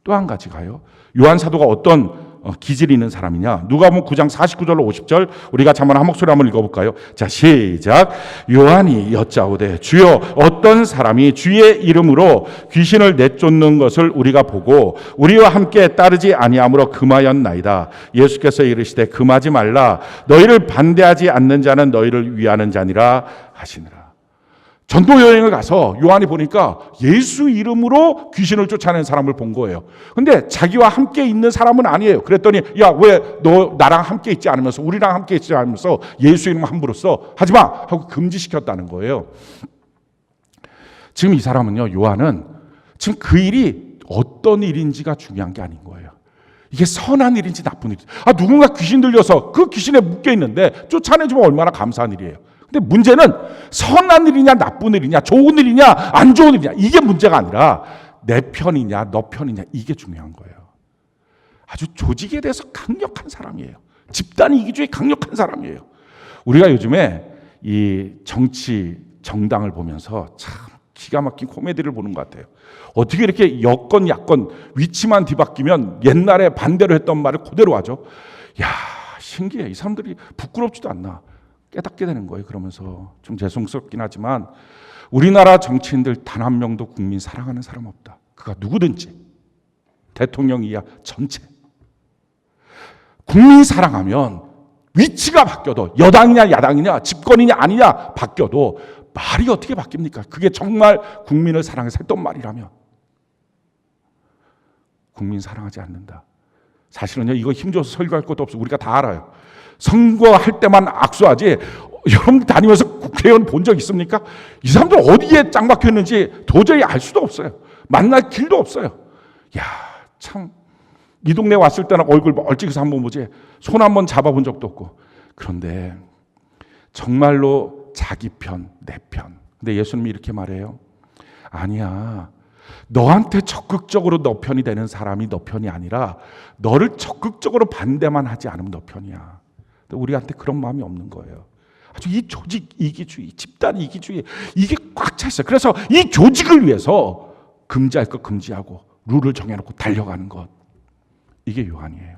또 한 가지가요, 요한 사도가 어떤 기질이 있는 사람이냐. 누가복음 9장 49절로 50절 우리가 한번 한 목소리 한번 읽어볼까요? 자, 시작. 요한이 여짜오되 주여 어떤 사람이 주의 이름으로 귀신을 내쫓는 것을 우리가 보고 우리와 함께 따르지 아니하므로 금하였나이다. 예수께서 이르시되 금하지 말라. 너희를 반대하지 않는 자는 너희를 위하는 자니라 하시니라. 전도 여행을 가서 요한이 보니까 예수 이름으로 귀신을 쫓아내는 사람을 본 거예요. 근데 자기와 함께 있는 사람은 아니에요. 그랬더니 야, 왜 너 나랑 함께 있지 않으면서, 우리랑 함께 있지 않으면서 예수 이름 함부로 써? 하지 마! 하고 금지시켰다는 거예요. 지금 이 사람은요, 요한은 지금 그 일이 어떤 일인지가 중요한 게 아닌 거예요. 이게 선한 일인지 나쁜 일인지. 누군가 귀신 들려서 그 귀신에 묶여 있는데 쫓아내주면 얼마나 감사한 일이에요. 근데 문제는 선한 일이냐 나쁜 일이냐, 좋은 일이냐 안 좋은 일이냐, 이게 문제가 아니라 내 편이냐 너 편이냐, 이게 중요한 거예요. 아주 조직에 대해서 강력한 사람이에요. 집단 이기주의 강력한 사람이에요. 우리가 요즘에 이 정치 정당을 보면서 참 기가 막힌 코미디를 보는 것 같아요. 어떻게 이렇게 여건 야건 위치만 뒤바뀌면 옛날에 반대로 했던 말을 그대로 하죠. 야, 신기해. 이 사람들이 부끄럽지도 않나 깨닫게 되는 거예요. 그러면서 좀 죄송스럽긴 하지만 우리나라 정치인들 단 한 명도 국민 사랑하는 사람 없다. 그가 누구든지 대통령이야 전체. 국민 사랑하면 위치가 바뀌어도 여당이냐 야당이냐 집권이냐 아니냐 바뀌어도 말이 어떻게 바뀝니까? 그게 정말 국민을 사랑해서 했던 말이라면. 국민 사랑하지 않는다. 사실은요, 이거 힘줘서 설교할 것도 없어. 우리가 다 알아요. 선거할 때만 악수하지, 여러분 다니면서 국회의원 본 적 있습니까? 이 사람들 어디에 짱 박혔는지 도저히 알 수도 없어요. 만날 길도 없어요. 야, 참, 이 동네 왔을 때는 얼굴 멀찍이서 한번 보지 손 한번 잡아본 적도 없고. 그런데 정말로 자기 편, 내 편. 근데 예수님이 이렇게 말해요. 아니야. 너한테 적극적으로 너 편이 되는 사람이 너 편이 아니라 너를 적극적으로 반대만 하지 않으면 너 편이야. 우리한테 그런 마음이 없는 거예요. 아주 이 조직 이기주의, 집단 이기주의, 이게 꽉 차 있어요. 그래서 이 조직을 위해서 금지할 것 금지하고 룰을 정해놓고 달려가는 것. 이게 요한이에요.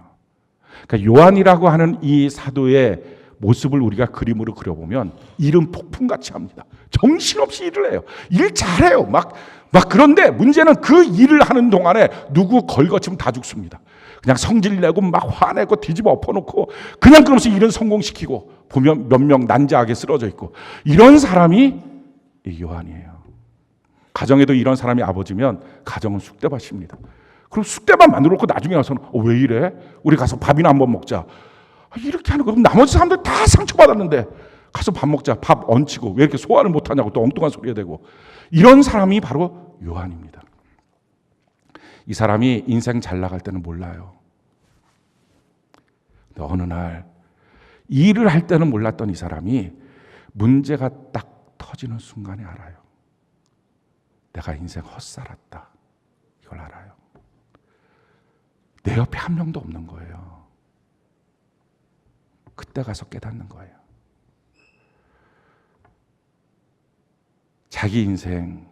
그러니까 요한이라고 하는 이 사도의 모습을 우리가 그림으로 그려보면 일은 폭풍같이 합니다. 정신없이 일을 해요. 일 잘해요. 막 그런데 문제는 그 일을 하는 동안에 누구 걸거치면 다 죽습니다. 그냥 성질내고 막 화내고 뒤집어 엎어놓고 그냥 그러면서 일은 성공시키고 보면 몇 명 난자하게 쓰러져 있고, 이런 사람이 이 요한이에요. 가정에도 이런 사람이 아버지면 가정은 쑥대밭입니다. 그럼 쑥대밭 만들어 놓고 나중에 와서는 왜 이래? 우리 가서 밥이나 한번 먹자. 이렇게 하는 거. 그럼 나머지 사람들 다 상처받았는데 가서 밥 먹자. 밥 얹히고 왜 이렇게 소화를 못하냐고 또 엉뚱한 소리가 되고. 이런 사람이 바로 요한입니다. 이 사람이 인생 잘 나갈 때는 몰라요. 근데 어느 날 일을 할 때는 몰랐던 이 사람이 문제가 딱 터지는 순간에 알아요. 내가 인생 헛살았다. 이걸 알아요. 내 옆에 한 명도 없는 거예요. 그때 가서 깨닫는 거예요. 자기 인생,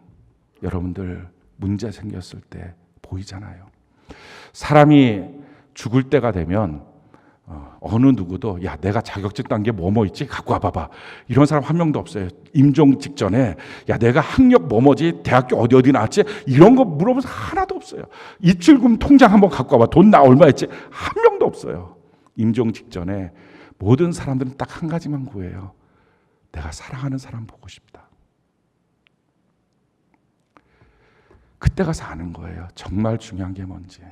여러분들 문제 생겼을 때 보이잖아요. 사람이 죽을 때가 되면 어느 누구도 야 내가 자격증 딴 게 뭐뭐 있지? 갖고 와봐봐. 이런 사람 한 명도 없어요. 임종 직전에 야 내가 학력 뭐뭐지? 대학교 어디 나왔지? 이런 거 물어보면서 하나도 없어요. 입출금 통장 한번 갖고 와봐. 돈 나 얼마 있지? 한 명도 없어요. 임종 직전에 모든 사람들은 딱 한 가지만 구해요. 내가 사랑하는 사람 보고 싶다. 그때 가서 아는 거예요. 정말 중요한 게 뭔지.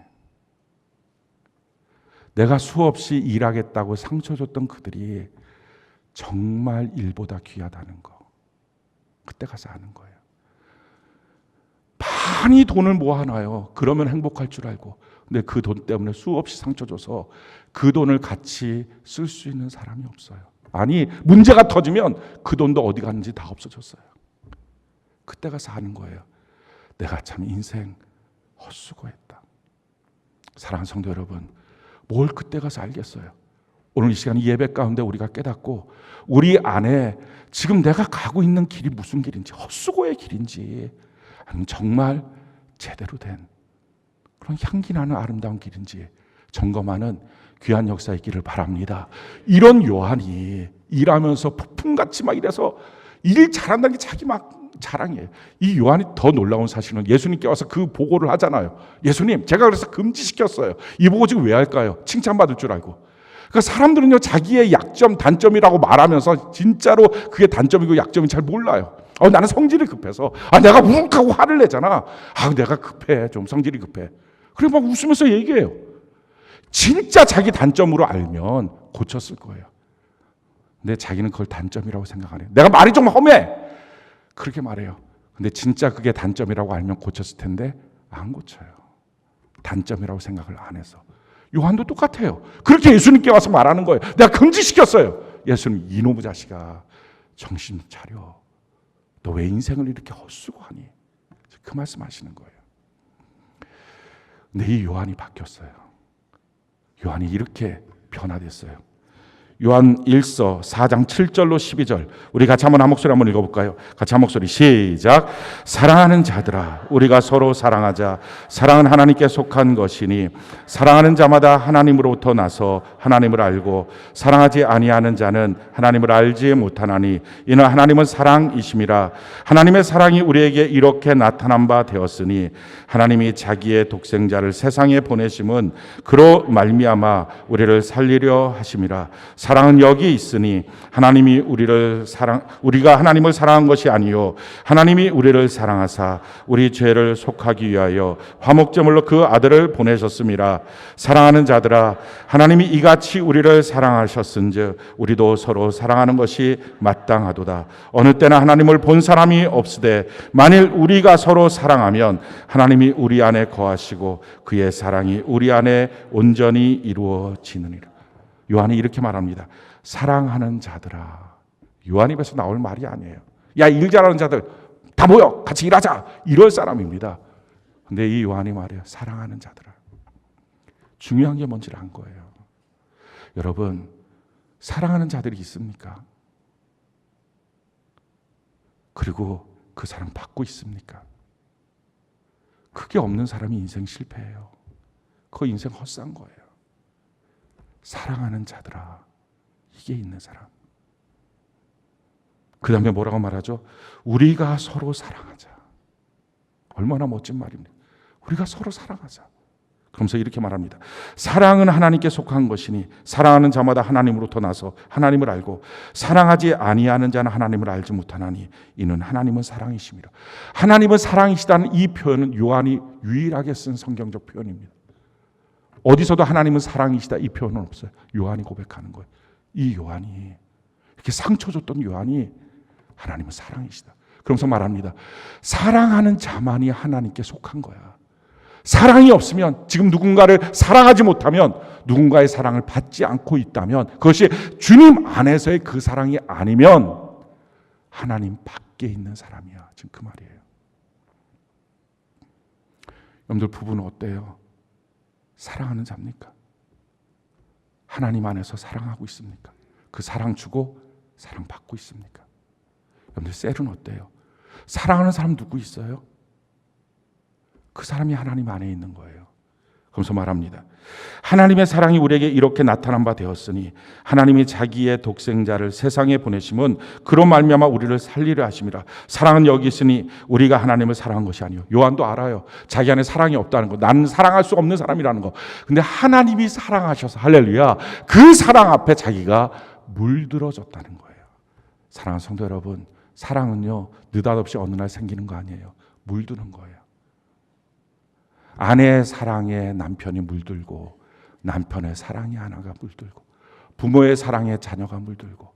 내가 수없이 일하겠다고 상처 줬던 그들이 정말 일보다 귀하다는 거. 그때 가서 아는 거예요. 많이 돈을 모아놔요. 그러면 행복할 줄 알고. 근데 그 돈 때문에 수없이 상처 줘서 그 돈을 같이 쓸 수 있는 사람이 없어요. 아니 문제가 터지면 그 돈도 어디 갔는지 다 없어졌어요. 그때 가서 아는 거예요. 내가 참 인생 헛수고했다. 사랑하는 성도 여러분, 뭘 그때 가서 알겠어요. 오늘 이 시간 예배 가운데 우리가 깨닫고 우리 안에 지금 내가 가고 있는 길이 무슨 길인지, 헛수고의 길인지 아니면 정말 제대로 된 그런 향기 나는 아름다운 길인지 점검하는 귀한 역사 있기를 바랍니다. 이런 요한이 일하면서 폭풍같이 막 이래서 일 잘한다는 게 자기 막 자랑이에요. 이 요한이 더 놀라운 사실은 예수님께 와서 그 보고를 하잖아요. 예수님, 제가 그래서 금지시켰어요. 이 보고 지금 왜 할까요? 칭찬받을 줄 알고. 그러니까 사람들은요, 자기의 약점, 단점이라고 말하면서 진짜로 그게 단점이고 약점이 잘 몰라요. 나는 성질이 급해서. 내가 우욱하고 화를 내잖아. 내가 급해. 좀 성질이 급해. 그래 막 웃으면서 얘기해요. 진짜 자기 단점으로 알면 고쳤을 거예요. 근데 자기는 그걸 단점이라고 생각 안 해요. 내가 말이 좀 험해. 그렇게 말해요. 근데 진짜 그게 단점이라고 알면 고쳤을 텐데 안 고쳐요. 단점이라고 생각을 안 해서. 요한도 똑같아요. 그렇게 예수님께 와서 말하는 거예요. 내가 금지시켰어요. 예수님, 이놈의 자식아, 정신 차려. 너 왜 인생을 이렇게 헛수고하니? 그 말씀하시는 거예요. 근데 이 요한이 바뀌었어요. 요한이 이렇게 변화됐어요. 요한 1서 4장 7절로 12절 우리 같이 한번 한 목소리 한번 읽어볼까요? 같이 한 목소리 시작. 사랑하는 자들아 우리가 서로 사랑하자. 사랑은 하나님께 속한 것이니 사랑하는 자마다 하나님으로부터 나서 하나님을 알고 사랑하지 아니하는 자는 하나님을 알지 못하나니 이는 하나님은 사랑이심이라. 하나님의 사랑이 우리에게 이렇게 나타난 바 되었으니 하나님이 자기의 독생자를 세상에 보내심은 그로 말미암아 우리를 살리려 하심이라. 사랑은 여기 있으니 우리가 하나님을 사랑한 것이 아니요 하나님이 우리를 사랑하사 우리 죄를 속하기 위하여 화목제물로 그 아들을 보내셨음이라. 사랑하는 자들아 하나님이 이같이 우리를 사랑하셨은즉 우리도 서로 사랑하는 것이 마땅하도다. 어느 때나 하나님을 본 사람이 없으되 만일 우리가 서로 사랑하면 하나님이 우리 안에 거하시고 그의 사랑이 우리 안에 온전히 이루어지느니라. 요한이 이렇게 말합니다. 사랑하는 자들아. 요한 입에서 나올 말이 아니에요. 야, 일 잘하는 자들 다 모여 같이 일하자 이럴 사람입니다. 근데 이 요한이 말해요. 사랑하는 자들아. 중요한 게 뭔지를 안 거예요. 여러분, 사랑하는 자들이 있습니까? 그리고 그 사랑 받고 있습니까? 그게 없는 사람이 인생 실패해요. 그 인생 헛산 거예요. 사랑하는 자들아, 이게 있는 사람. 그 다음에 뭐라고 말하죠? 우리가 서로 사랑하자. 얼마나 멋진 말입니다. 우리가 서로 사랑하자. 그러면서 이렇게 말합니다. 사랑은 하나님께 속한 것이니 사랑하는 자마다 하나님으로부터 나서 하나님을 알고 사랑하지 아니하는 자는 하나님을 알지 못하나니 이는 하나님은 사랑이심이라. 하나님은 사랑이시다는 이 표현은 요한이 유일하게 쓴 성경적 표현입니다. 어디서도 하나님은 사랑이시다 이 표현은 없어요. 요한이 고백하는 거예요. 이 요한이 이렇게 상처 줬던 요한이 하나님은 사랑이시다. 그러면서 말합니다. 사랑하는 자만이 하나님께 속한 거야. 사랑이 없으면 지금 누군가를 사랑하지 못하면 누군가의 사랑을 받지 않고 있다면 그것이 주님 안에서의 그 사랑이 아니면 하나님 밖에 밖에 있는 사람이야. 지금 그 말이에요. 여러분들 부부는 어때요? 사랑하는 자입니까? 하나님 안에서 사랑하고 있습니까? 그 사랑 주고 사랑 받고 있습니까? 여러분들 셀은 어때요? 사랑하는 사람 누구 있어요? 그 사람이 하나님 안에 있는 거예요. 그러면서 말합니다. 하나님의 사랑이 우리에게 이렇게 나타난 바 되었으니 하나님이 자기의 독생자를 세상에 보내심은 그로 말미암아 우리를 살리려 하심이라. 사랑은 여기 있으니 우리가 하나님을 사랑한 것이 아니요. 요한도 알아요. 자기 안에 사랑이 없다는 거. 나는 사랑할 수 없는 사람이라는 거. 근데 하나님이 사랑하셔서 할렐루야. 그 사랑 앞에 자기가 물들어졌다는 거예요. 사랑하는 성도 여러분, 사랑은요 느닷없이 어느 날 생기는 거 아니에요. 물드는 거예요. 아내의 사랑에 남편이 물들고, 남편의 사랑에 아내가 물들고, 부모의 사랑에 자녀가 물들고,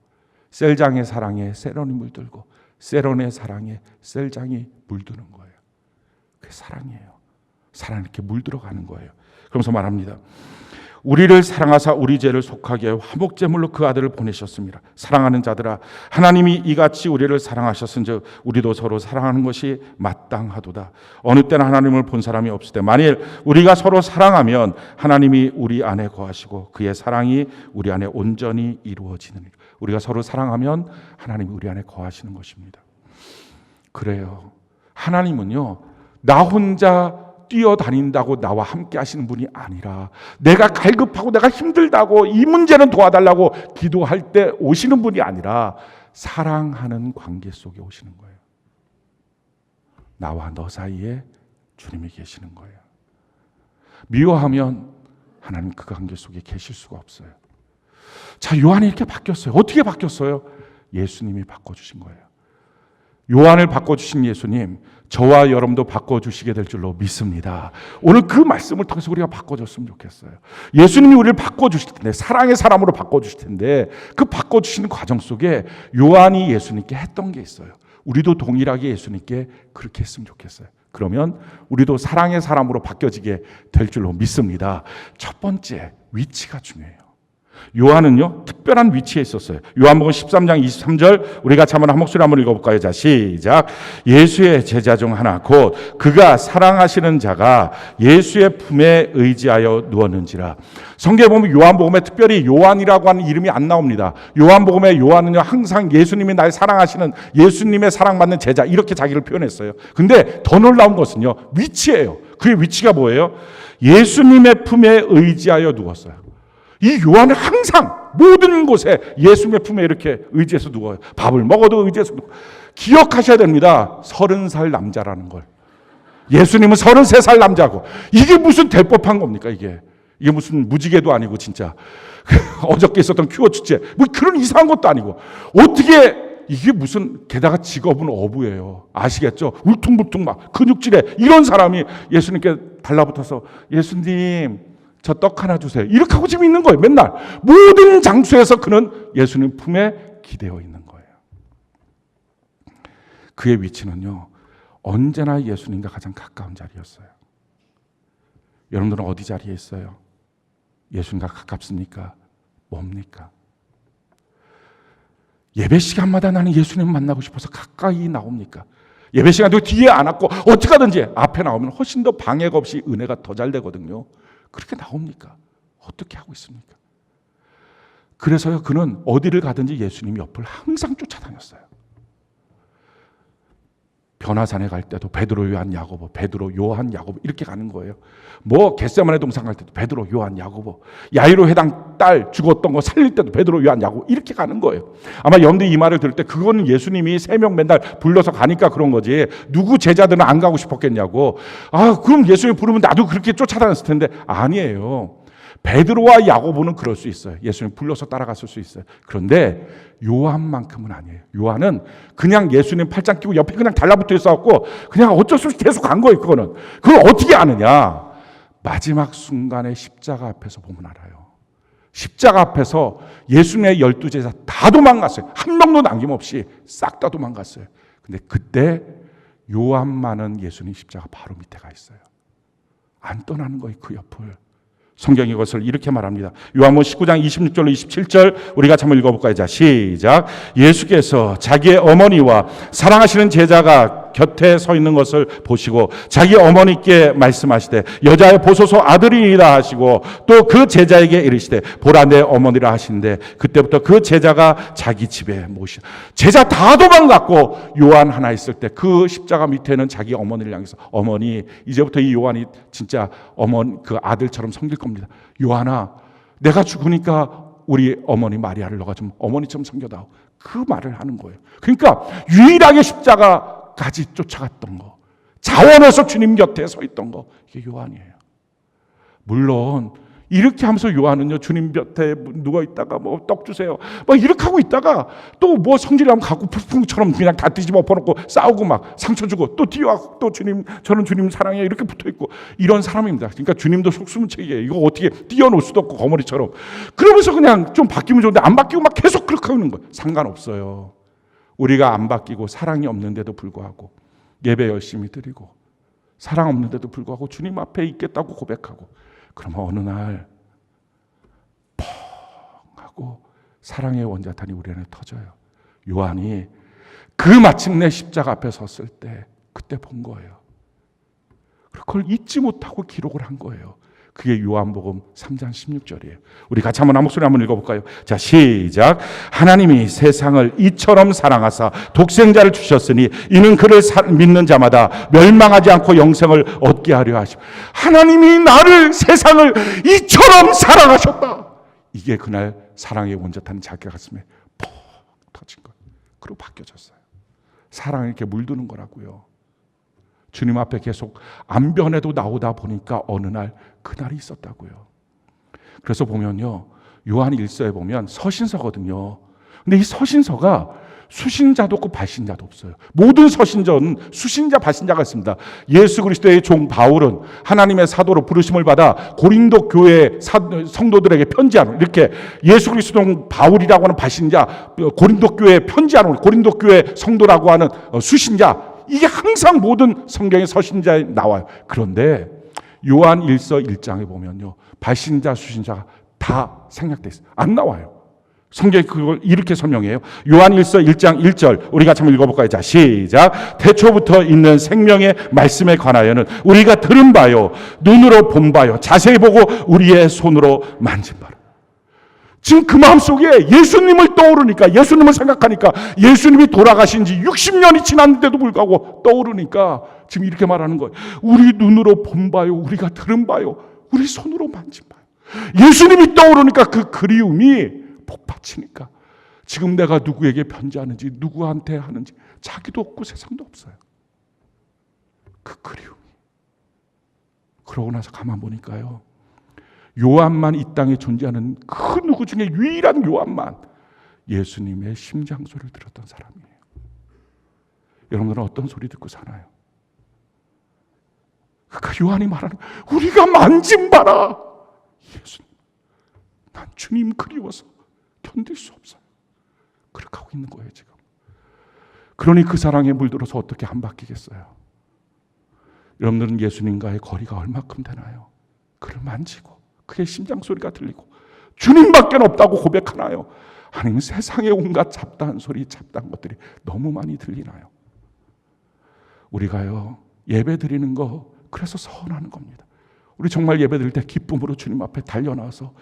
셀장의 사랑에 세론이 물들고, 세론의 사랑에 셀장이 물드는 거예요. 그게 사랑이에요. 사랑이 이렇게 물들어가는 거예요. 그러면서 말합니다. 우리를 사랑하사 우리 죄를 속하게 하여 화목제물로 그 아들을 보내셨습니다. 사랑하는 자들아, 하나님이 이같이 우리를 사랑하셨은즉 우리도 서로 사랑하는 것이 마땅하도다. 어느 때나 하나님을 본 사람이 없을 때 만일 우리가 서로 사랑하면 하나님이 우리 안에 거하시고 그의 사랑이 우리 안에 온전히 이루어지느니라. 우리가 서로 사랑하면 하나님이 우리 안에 거하시는 것입니다. 그래요. 하나님은요, 나 혼자 뛰어다닌다고 나와 함께 하시는 분이 아니라 내가 갈급하고 내가 힘들다고 이 문제는 도와달라고 기도할 때 오시는 분이 아니라 사랑하는 관계 속에 오시는 거예요. 나와 너 사이에 주님이 계시는 거예요. 미워하면 하나님 그 관계 속에 계실 수가 없어요. 자, 요한이 이렇게 바뀌었어요. 어떻게 바뀌었어요? 예수님이 바꿔주신 거예요. 요한을 바꿔주신 예수님, 저와 여러분도 바꿔주시게 될 줄로 믿습니다. 오늘 그 말씀을 통해서 우리가 바꿔줬으면 좋겠어요. 예수님이 우리를 바꿔주실 텐데, 사랑의 사람으로 바꿔주실 텐데, 그 바꿔주시는 과정 속에 요한이 예수님께 했던 게 있어요. 우리도 동일하게 예수님께 그렇게 했으면 좋겠어요. 그러면 우리도 사랑의 사람으로 바뀌어지게 될 줄로 믿습니다. 첫 번째, 위치가 중요해요. 요한은요 특별한 위치에 있었어요. 요한복음 13장 23절 우리 같이 한 목소리 한번 읽어볼까요? 자, 시작. 예수의 제자 중 하나 곧 그가 사랑하시는 자가 예수의 품에 의지하여 누웠는지라. 성경에 보면 요한복음에 특별히 요한이라고 하는 이름이 안 나옵니다. 요한복음에 요한은요 항상 예수님이 날 사랑하시는 예수님의 사랑받는 제자 이렇게 자기를 표현했어요. 근데 더 놀라운 것은요 위치예요. 그의 위치가 뭐예요? 예수님의 품에 의지하여 누웠어요. 이 요한은 항상 모든 곳에 예수님의 품에 이렇게 의지해서 누워요. 밥을 먹어도 의지해서 누워요. 기억하셔야 됩니다. 30살 남자라는 걸. 예수님은 33살 남자고. 이게 무슨 될 법한 겁니까 이게. 이게 무슨 무지개도 아니고 진짜. 어저께 있었던 큐어 축제. 뭐 그런 이상한 것도 아니고. 어떻게 이게 무슨 게다가 직업은 어부예요. 아시겠죠? 울퉁불퉁 막 근육질에 이런 사람이 예수님께 달라붙어서 예수님 저 떡 하나 주세요. 이렇게 하고 지금 있는 거예요. 맨날. 모든 장소에서 그는 예수님 품에 기대어 있는 거예요. 그의 위치는요. 언제나 예수님과 가장 가까운 자리였어요. 여러분들은 어디 자리에 있어요? 예수님과 가깝습니까? 뭡니까? 예배 시간마다 나는 예수님 만나고 싶어서 가까이 나옵니까? 예배 시간도 뒤에 안 왔고 어떻게 하든지 앞에 나오면 훨씬 더 방해가 없이 은혜가 더 잘 되거든요. 그렇게 나옵니까? 어떻게 하고 있습니까? 그래서요, 그는 어디를 가든지 예수님 옆을 항상 쫓아다녔어요. 변화산에 갈 때도 베드로, 요한, 야고보, 베드로, 요한, 야고보 이렇게 가는 거예요. 뭐 겟세마네 동산 갈 때도 베드로, 요한, 야고보, 야이로 회당 딸 죽었던 거 살릴 때도 베드로, 요한, 야고보 이렇게 가는 거예요. 아마 여러분들이 이 말을 들을 때 그거는 예수님이 3명 맨날 불러서 가니까 그런 거지 누구 제자들은 안 가고 싶었겠냐고. 아 그럼 예수님 부르면 나도 그렇게 쫓아다녔을 텐데 아니에요. 베드로와 야고보는 그럴 수 있어요. 예수님 불러서 따라갔을 수 있어요. 그런데 요한만큼은 아니에요. 요한은 그냥 예수님 팔짱 끼고 옆에 그냥 달라붙어 있어갖고 그냥 어쩔 수 없이 계속 간 거예요. 그거는. 그걸 어떻게 아느냐. 마지막 순간에 십자가 앞에서 보면 알아요. 십자가 앞에서 예수님의 12제자 다 도망갔어요. 한 명도 남김없이 싹 다 도망갔어요. 근데 그때 요한만은 예수님 십자가 바로 밑에 가 있어요. 안 떠나는 거예요. 그 옆을. 성경이 이것을 이렇게 말합니다. 요한복음 19장 26절로 27절 우리 같이 한번 읽어볼까요? 자, 시작. 예수께서 자기의 어머니와 사랑하시는 제자가 곁에 서 있는 것을 보시고 자기 어머니께 말씀하시되 여자여 보소서 아들이니라 하시고 또 그 제자에게 이르시되 보라 내 어머니라 하시는데 그때부터 그 제자가 자기 집에 모시 제자 다 도망갔고 요한 하나 있을 때 그 십자가 밑에는 자기 어머니를 향해서 어머니 이제부터 이 요한이 진짜 그 아들처럼 섬길 겁니다. 요한아 내가 죽으니까 우리 어머니 마리아를 너가 좀 어머니처럼 섬겨다오. 그 말을 하는 거예요. 그러니까 유일하게 십자가까지 쫓아갔던 거, 자원해서 주님 곁에 서 있던 거, 이게 요한이에요. 물론 이렇게 하면서 요한은요 주님 곁에 누워 있다가 뭐 떡 주세요 막 이렇게 하고 있다가 또 뭐 성질하면 갖고 풍처럼 그냥 다 뒤집어 엎어놓고 싸우고 막 상처 주고 또 뛰어가고 또 주님 저는 주님 사랑해 이렇게 붙어 있고 이런 사람입니다. 그러니까 주님도 속수무책이에요. 이거 어떻게 뛰어놀 수도 없고 거머리처럼 그러면서 그냥 좀 바뀌면 좋은데 안 바뀌고 막 계속 그렇게 하고 있는 거예요. 상관없어요. 우리가 안 바뀌고 사랑이 없는데도 불구하고 예배 열심히 드리고 사랑 없는데도 불구하고 주님 앞에 있겠다고 고백하고 그러면 어느 날 펑 하고 사랑의 원자탄이 우리 안에 터져요. 요한이 그 마침내 십자가 앞에 섰을 때 그때 본 거예요. 그걸 잊지 못하고 기록을 한 거예요. 그게 요한복음 3장 16절이에요. 우리 같이 한번 한 목소리 한번 읽어볼까요? 자, 시작. 하나님이 세상을 이처럼 사랑하사 독생자를 주셨으니 이는 그를 믿는 자마다 멸망하지 않고 영생을 얻게 하려 하시고 하나님이 나를 세상을 이처럼 사랑하셨다. 이게 그날 사랑의 원자탄이 자기 가슴에 퍽 터진 거예요. 그리고 바뀌어졌어요. 사랑이 이렇게 물드는 거라고요. 주님 앞에 계속 안 변해도 나오다 보니까 어느 날 그날이 있었다고요. 그래서 보면요 요한 1서에 보면 서신서거든요. 근데 이 서신서가 수신자도 없고 발신자도 없어요. 모든 서신서는 수신자 발신자가 있습니다. 예수 그리스도의 종 바울은 하나님의 사도로 부르심을 받아 고린도 교회 성도들에게 편지하는 이렇게 예수 그리스도 바울이라고 하는 발신자, 고린도 교회에 편지하는 고린도 교회 성도라고 하는 수신자, 이게 항상 모든 성경의 서신자에 나와요. 그런데 요한 1서 1장에 보면요 발신자 수신자가 다 생략돼 있어요. 안 나와요. 성경이 그걸 이렇게 설명해요. 요한 1서 1장 1절 우리 같이 한번 읽어볼까요? 자, 시작. 태초부터 있는 생명의 말씀에 관하여는 우리가 들은 바요 눈으로 본 바요 자세히 보고 우리의 손으로 만진 바로. 지금 그 마음속에 예수님을 떠오르니까 예수님을 생각하니까 예수님이 돌아가신 지 60년이 지났는데도 불구하고 떠오르니까 지금 이렇게 말하는 거예요. 우리 눈으로 본 바요 우리가 들은 바요 우리 손으로 만진 바요. 예수님이 떠오르니까 그 그리움이 복받치니까 지금 내가 누구에게 편지하는지 누구한테 하는지 자기도 없고 세상도 없어요. 그 그리움이. 그러고 나서 가만 보니까요 요한만 이 땅에 존재하는 그 누구 중에 유일한 요한만 예수님의 심장 소리를 들었던 사람이에요. 여러분들은 어떤 소리 듣고 사나요? 그 요한이 말하는 우리가 만진 바라 예수님. 난 주님 그리워서 견딜 수 없어요. 그렇게 하고 있는 거예요 지금. 그러니 그 사랑에 물들어서 어떻게 안 바뀌겠어요? 여러분들은 예수님과의 거리가 얼마큼 되나요? 그를 만지고 그의 심장 소리가 들리고 주님밖에 없다고 고백하나요? 아니면 세상의 온갖 잡다한 소리 잡다한 것들이 너무 많이 들리나요? 우리가요 예배 드리는 거 그래서 서운하는 겁니다. 우리 정말 예배 드릴 때 기쁨으로 주님 앞에 달려나와서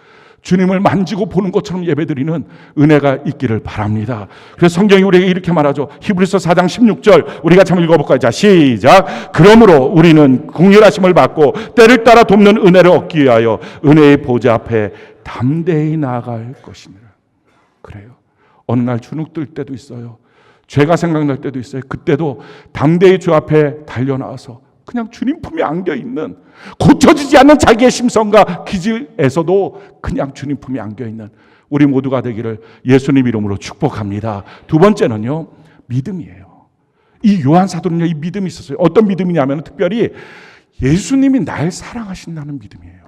주님을 만지고 보는 것처럼 예배 드리는 은혜가 있기를 바랍니다. 그래서 성경이 우리에게 이렇게 말하죠. 히브리서 4장 16절 우리가 참 읽어볼까요? 자, 시작. 그러므로 우리는 긍휼하심을 받고 때를 따라 돕는 은혜를 얻기 위하여 은혜의 보좌 앞에 담대히 나아갈 것이니라. 그래요. 어느 날 주눅 들 때도 있어요. 죄가 생각날 때도 있어요. 그때도 담대히 주 앞에 달려나와서 그냥 주님 품에 안겨있는 고쳐지지 않는 자기의 심성과 기질에서도 그냥 주님 품에 안겨있는 우리 모두가 되기를 예수님 이름으로 축복합니다. 두 번째는요 믿음이에요. 이 요한 사도는요 이 믿음이 있었어요. 어떤 믿음이냐면 특별히 예수님이 날 사랑하신다는 믿음이에요.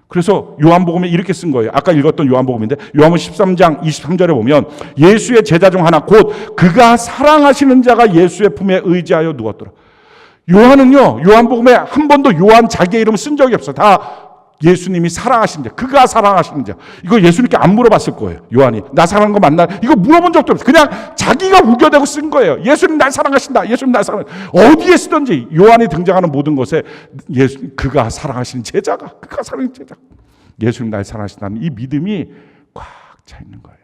그래서 요한복음에 이렇게 쓴 거예요. 아까 읽었던 요한복음인데 요한복음 13장 23절에 보면 예수의 제자 중 하나 곧 그가 사랑하시는 자가 예수의 품에 의지하여 누웠더라. 요한은요 요한복음에 한 번도 요한 자기의 이름을 쓴 적이 없어요. 다 예수님이 사랑하신 자, 그가 사랑하시는 자. 이거 예수님께 안 물어봤을 거예요. 요한이 나 사랑하는 거 맞나? 이거 물어본 적도 없어요. 그냥 자기가 우겨대고 쓴 거예요. 예수님 날 사랑하신다. 예수님 날 사랑하신다. 어디에 쓰든지 요한이 등장하는 모든 것에 그가 사랑하시는 제자가, 그가 사랑하는 제자. 예수님 날 사랑하신다는 이 믿음이 꽉 차 있는 거예요.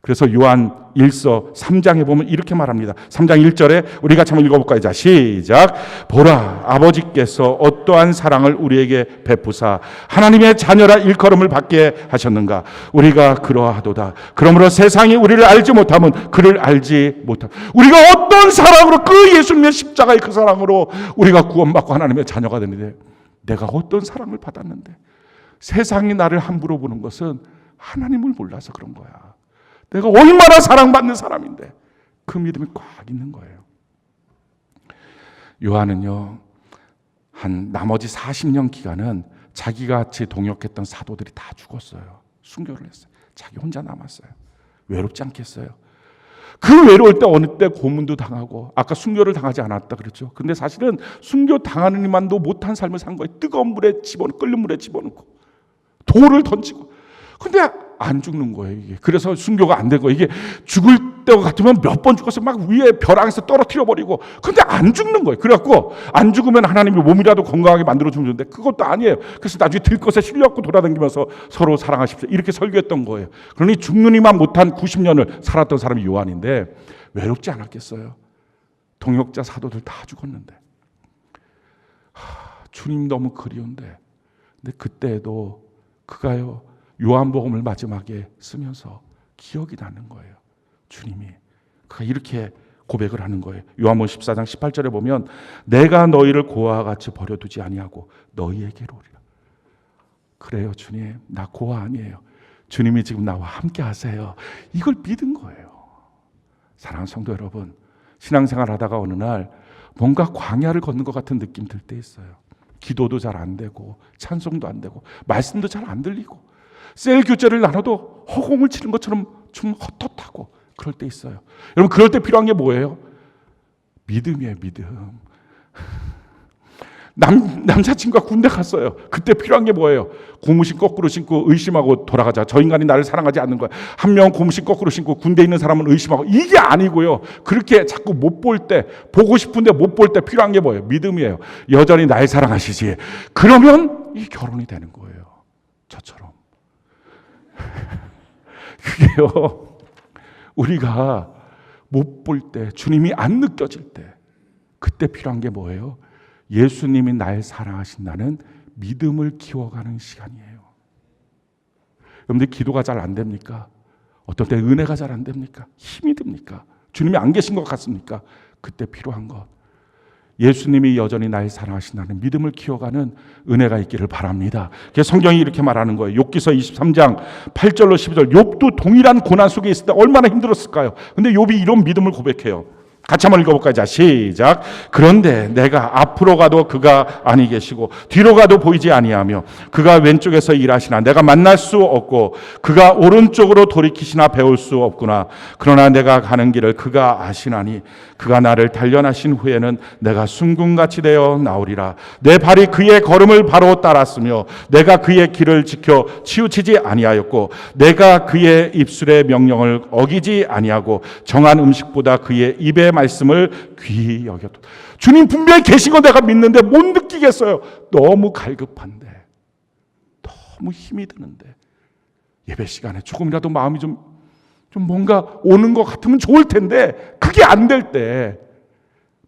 그래서 요한 1서 3장에 보면 이렇게 말합니다. 3장 1절에 우리가 한번 읽어볼까요? 자, 시작. 보라, 아버지께서 어떠한 사랑을 우리에게 베푸사 하나님의 자녀라 일컬음을 받게 하셨는가. 우리가 그러하도다. 그러므로 세상이 우리를 알지 못하면 그를 알지 못함. 우리가 어떤 사랑으로, 그 예수님의 십자가의 그 사랑으로 우리가 구원받고 하나님의 자녀가 되는데, 내가 어떤 사랑을 받았는데, 세상이 나를 함부로 보는 것은 하나님을 몰라서 그런 거야. 내가 얼마나 사랑받는 사람인데 그 믿음이 꽉 있는 거예요. 요한은요, 한 나머지 40년 기간은 자기가 같이 동역했던 사도들이 다 죽었어요. 순교를 했어요. 자기 혼자 남았어요. 외롭지 않겠어요? 그 외로울 때 어느 때 고문도 당하고, 아까 순교를 당하지 않았다 그랬죠. 근데 사실은 순교 당하는 이만도 못한 삶을 산 거예요. 뜨거운 물에 집어넣고, 끓는 물에 집어넣고, 돌을 던지고. 근데 안 죽는 거예요, 이게. 그래서 순교가 안 된 거예요. 이게 죽을 때 같으면 몇 번 죽었어요. 막 위에 벼랑에서 떨어뜨려 버리고. 근데 안 죽는 거예요. 그래갖고 안 죽으면 하나님이 몸이라도 건강하게 만들어 주면 되는데 그것도 아니에요. 그래서 나중에 들것에 실려갖고 돌아다니면서 서로 사랑하십시오. 이렇게 설교했던 거예요. 그러니 죽는 이만 못한 90년을 살았던 사람이 요한인데 외롭지 않았겠어요? 동역자 사도들 다 죽었는데. 주님 너무 그리운데. 근데 그때도 그가요, 요한복음을 마지막에 쓰면서 기억이 나는 거예요. 주님이. 그가 이렇게 고백을 하는 거예요. 요한복음 14장 18절에 보면 내가 너희를 고아와 같이 버려두지 아니하고 너희에게로 오리라. 그래요, 주님. 나 고아 아니에요. 주님이 지금 나와 함께 하세요. 이걸 믿은 거예요. 사랑하는 성도 여러분, 신앙생활 하다가 어느 날 뭔가 광야를 걷는 것 같은 느낌 들 때 있어요. 기도도 잘 안 되고 찬송도 안 되고 말씀도 잘 안 들리고 셀 교제를 나눠도 허공을 치는 것처럼 좀 헛헛하고 그럴 때 있어요. 여러분, 그럴 때 필요한 게 뭐예요? 믿음이에요, 믿음. 남자친구가 군대 갔어요. 그때 필요한 게 뭐예요? 고무신 거꾸로 신고 의심하고 돌아가자. 저 인간이 나를 사랑하지 않는 거야. 한 명은 고무신 거꾸로 신고 군대에 있는 사람은 의심하고. 이게 아니고요. 그렇게 자꾸 못 볼 때, 보고 싶은데 못 볼 때 필요한 게 뭐예요? 믿음이에요. 여전히 날 사랑하시지. 그러면 이 결혼이 되는 거예요. 저처럼. 그게요, 우리가 못 볼 때, 주님이 안 느껴질 때, 그때 필요한 게 뭐예요? 예수님이 날 사랑하신다는 믿음을 키워가는 시간이에요. 여러분들, 기도가 잘 안 됩니까? 어떤 때 은혜가 잘 안 됩니까? 힘이 듭니까? 주님이 안 계신 것 같습니까? 그때 필요한 것, 예수님이 여전히 날 사랑하신다는 믿음을 키워가는 은혜가 있기를 바랍니다. 그래서 성경이 이렇게 말하는 거예요. 욥기서 23장 8절로 12절. 욥도 동일한 고난 속에 있을 때 얼마나 힘들었을까요? 근데 욥이 이런 믿음을 고백해요. 같이 한번 읽어볼까요? 자, 시작. 그런데 내가 앞으로 가도 그가 아니 계시고 뒤로 가도 보이지 아니하며 그가 왼쪽에서 일하시나 내가 만날 수 없고 그가 오른쪽으로 돌이키시나 배울 수 없구나. 그러나 내가 가는 길을 그가 아시나니 그가 나를 단련하신 후에는 내가 순금같이 되어 나오리라. 내 발이 그의 걸음을 바로 따랐으며 내가 그의 길을 지켜 치우치지 아니하였고 내가 그의 입술의 명령을 어기지 아니하고 정한 음식보다 그의 입의 말씀을 귀히 여겼다. 주님 분명히 계신 거 내가 믿는데 못 느끼겠어요. 너무 갈급한데, 너무 힘이 드는데, 예배 시간에 조금이라도 마음이 좀 뭔가 오는 것 같으면 좋을 텐데 그게 안 될 때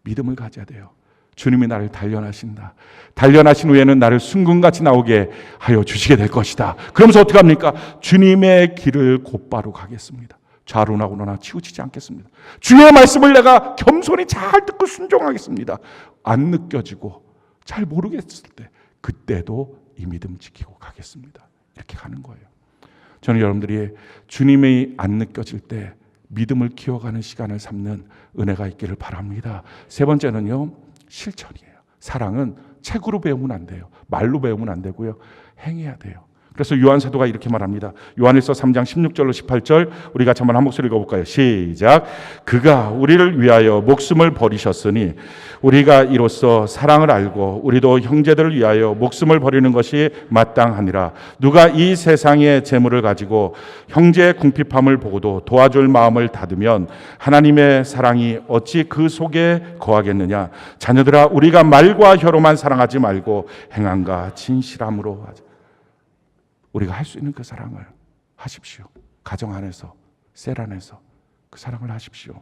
믿음을 가져야 돼요. 주님이 나를 단련하신다. 단련하신 후에는 나를 순금같이 나오게 하여 주시게 될 것이다. 그러면서 어떻게 합니까? 주님의 길을 곧바로 가겠습니다. 좌로나 우로나 치우치지 않겠습니다. 주의 말씀을 내가 겸손히 잘 듣고 순종하겠습니다. 안 느껴지고 잘 모르겠을 때 그때도 이 믿음 지키고 가겠습니다. 이렇게 가는 거예요. 저는 여러분들이 주님이 안 느껴질 때 믿음을 키워가는 시간을 삼는 은혜가 있기를 바랍니다. 세 번째는요, 실천이에요. 사랑은 책으로 배우면 안 돼요. 말로 배우면 안 되고요. 행해야 돼요. 그래서 요한 사도가 이렇게 말합니다. 요한일서 3장 16절로 18절 우리 같이 한번 한 목소리 읽어볼까요? 시작. 그가 우리를 위하여 목숨을 버리셨으니 우리가 이로써 사랑을 알고 우리도 형제들을 위하여 목숨을 버리는 것이 마땅하니라. 누가 이 세상의 재물을 가지고 형제의 궁핍함을 보고도 도와줄 마음을 닫으면 하나님의 사랑이 어찌 그 속에 거하겠느냐. 자녀들아, 우리가 말과 혀로만 사랑하지 말고 행함과 진실함으로 하자. 우리가 할 수 있는 그 사랑을 하십시오. 가정 안에서, 셀 안에서 그 사랑을 하십시오.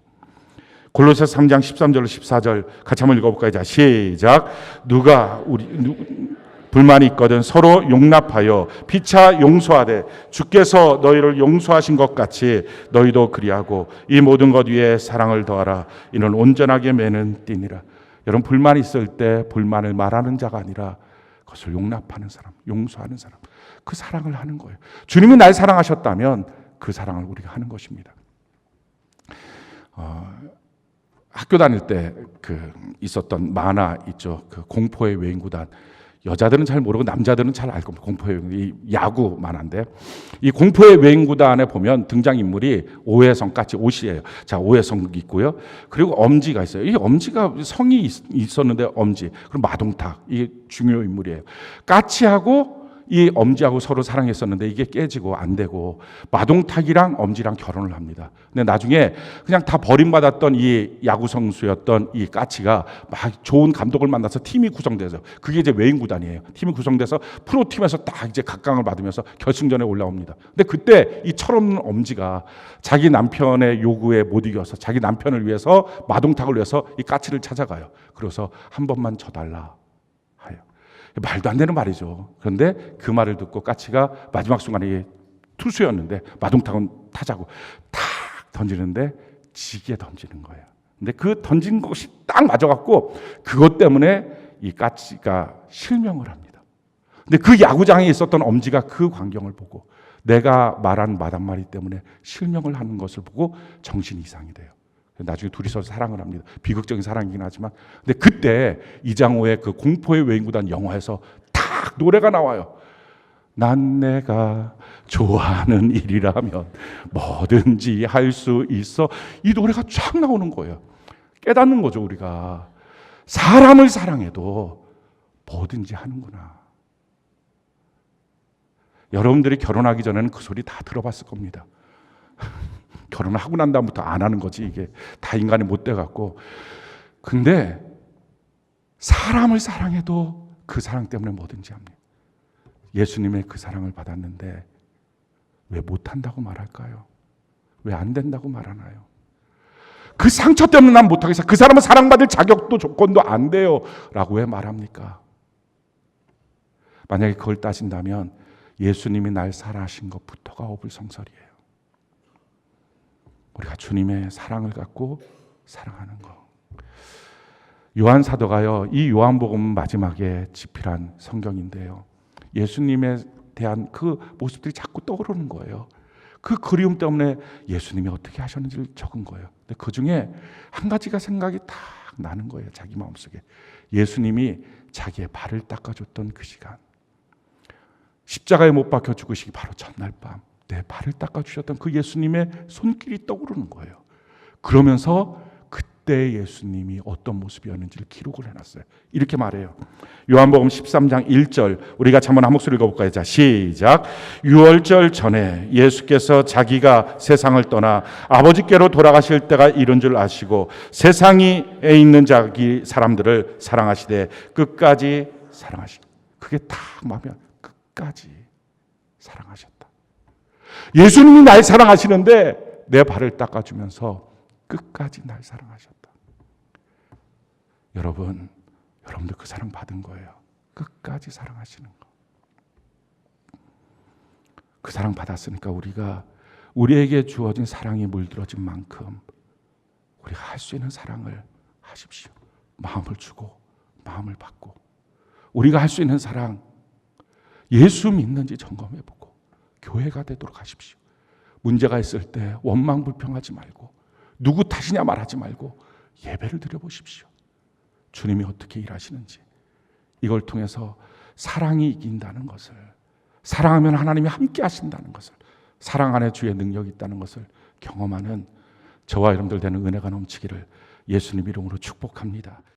골로새서 3장 13절로 14절 같이 한번 읽어볼까요? 자, 시작. 누가 불만이 있거든 서로 용납하여 피차 용서하되 주께서 너희를 용서하신 것 같이 너희도 그리하고 이 모든 것 위에 사랑을 더하라. 이는 온전하게 매는 띠니라. 여러분, 불만이 있을 때 불만을 말하는 자가 아니라 그것을 용납하는 사람, 용서하는 사람, 그 사랑을 하는 거예요. 주님이 날 사랑하셨다면 그 사랑을 우리가 하는 것입니다. 학교 다닐 때 있었던 만화 있죠. 그 공포의 외인구단. 여자들은 잘 모르고 남자들은 잘 알 겁니다. 공포의 이 야구 만화인데 이 공포의 외인구단에 보면 등장인물이 오해성 까치 옷이에요. 자, 오해성 있고요. 그리고 엄지가 있어요. 이 엄지가 성이 있었는데 엄지. 그리고 마동탁. 이게 중요 인물이에요. 까치하고 이 엄지하고 서로 사랑했었는데 이게 깨지고 안 되고 마동탁이랑 엄지랑 결혼을 합니다. 근데 나중에 그냥 다 버림받았던 이 야구 선수였던 이 까치가 막 좋은 감독을 만나서 팀이 구성돼서 그게 이제 외인구단이에요. 팀이 구성돼서 프로팀에서 딱 이제 각광을 받으면서 결승전에 올라옵니다. 근데 그때 이 철없는 엄지가 자기 남편의 요구에 못 이겨서 자기 남편을 위해서 마동탁을 위해서 이 까치를 찾아가요. 그래서 한 번만 져달라. 말도 안 되는 말이죠. 그런데 그 말을 듣고 까치가 마지막 순간에 투수였는데 마동탁은 타자고 탁 던지는데 지게 던지는 거예요. 근데 그 던진 것이 딱 맞아갖고 그것 때문에 이 까치가 실명을 합니다. 근데 그 야구장에 있었던 엄지가 그 광경을 보고 내가 말한 마당말이 때문에 실명을 하는 것을 보고 정신 이상이 돼요. 나중에 둘이서 사랑을 합니다. 비극적인 사랑이긴 하지만 근데 그때 이장호의 그 공포의 외인구단 영화에서 탁 노래가 나와요. 난 내가 좋아하는 일이라면 뭐든지 할 수 있어. 이 노래가 쫙 나오는 거예요. 깨닫는 거죠. 우리가 사람을 사랑해도 뭐든지 하는구나. 여러분들이 결혼하기 전에는 그 소리 다 들어봤을 겁니다. 결혼을 하고 난 다음부터 안 하는 거지. 이게 다 인간이 못 돼갖고. 근데 사람을 사랑해도 그 사랑 때문에 뭐든지 합니다. 예수님의 그 사랑을 받았는데 왜 못한다고 말할까요? 왜 안 된다고 말하나요? 그 상처 때문에 난 못하겠어. 그 사람은 사랑받을 자격도 조건도 안 돼요 라고 왜 말합니까? 만약에 그걸 따진다면 예수님이 날 사랑하신 것부터가 어불성설이에요. 우리가 주님의 사랑을 갖고 사랑하는 것. 요한 사도가요, 이 요한복음 마지막에 집필한 성경인데요. 예수님에 대한 그 모습들이 자꾸 떠오르는 거예요. 그 그리움 때문에 예수님이 어떻게 하셨는지를 적은 거예요. 근데 그 중에 한 가지가 생각이 딱 나는 거예요. 자기 마음속에. 예수님이 자기의 발을 닦아줬던 그 시간. 십자가에 못 박혀 죽으시기 바로 전날 밤. 내 발을 닦아주셨던 그 예수님의 손길이 떠오르는 거예요. 그러면서 그때 예수님이 어떤 모습이었는지를 기록을 해놨어요. 이렇게 말해요. 요한복음 13장 1절 우리 같이 한번 한 목소리 읽어볼까요? 자, 시작. 유월절 전에 예수께서 자기가 세상을 떠나 아버지께로 돌아가실 때가 이른 줄 아시고 세상에 있는 자기 사람들을 사랑하시되 끝까지 사랑하시고 그게 딱 마음에 끝까지 사랑하셨다. 예수님이 날 사랑하시는데 내 발을 닦아주면서 끝까지 날 사랑하셨다. 여러분들 그 사랑 받은 거예요. 끝까지 사랑하시는 거. 그 사랑 받았으니까 우리에게 주어진 사랑이 물들어진 만큼 우리가 할 수 있는 사랑을 하십시오. 마음을 주고 마음을 받고 우리가 할 수 있는 사랑 예수 믿는지 점검해보고 교회가 되도록 하십시오. 문제가 있을 때 원망 불평하지 말고 누구 탓이냐 말하지 말고 예배를 드려보십시오. 주님이 어떻게 일하시는지 이걸 통해서 사랑이 이긴다는 것을 사랑하면 하나님이 함께 하신다는 것을, 사랑 안에 주의 능력이 있다는 것을 경험하는 저와 여러분들 되는 은혜가 넘치기를 예수님 이름으로 축복합니다.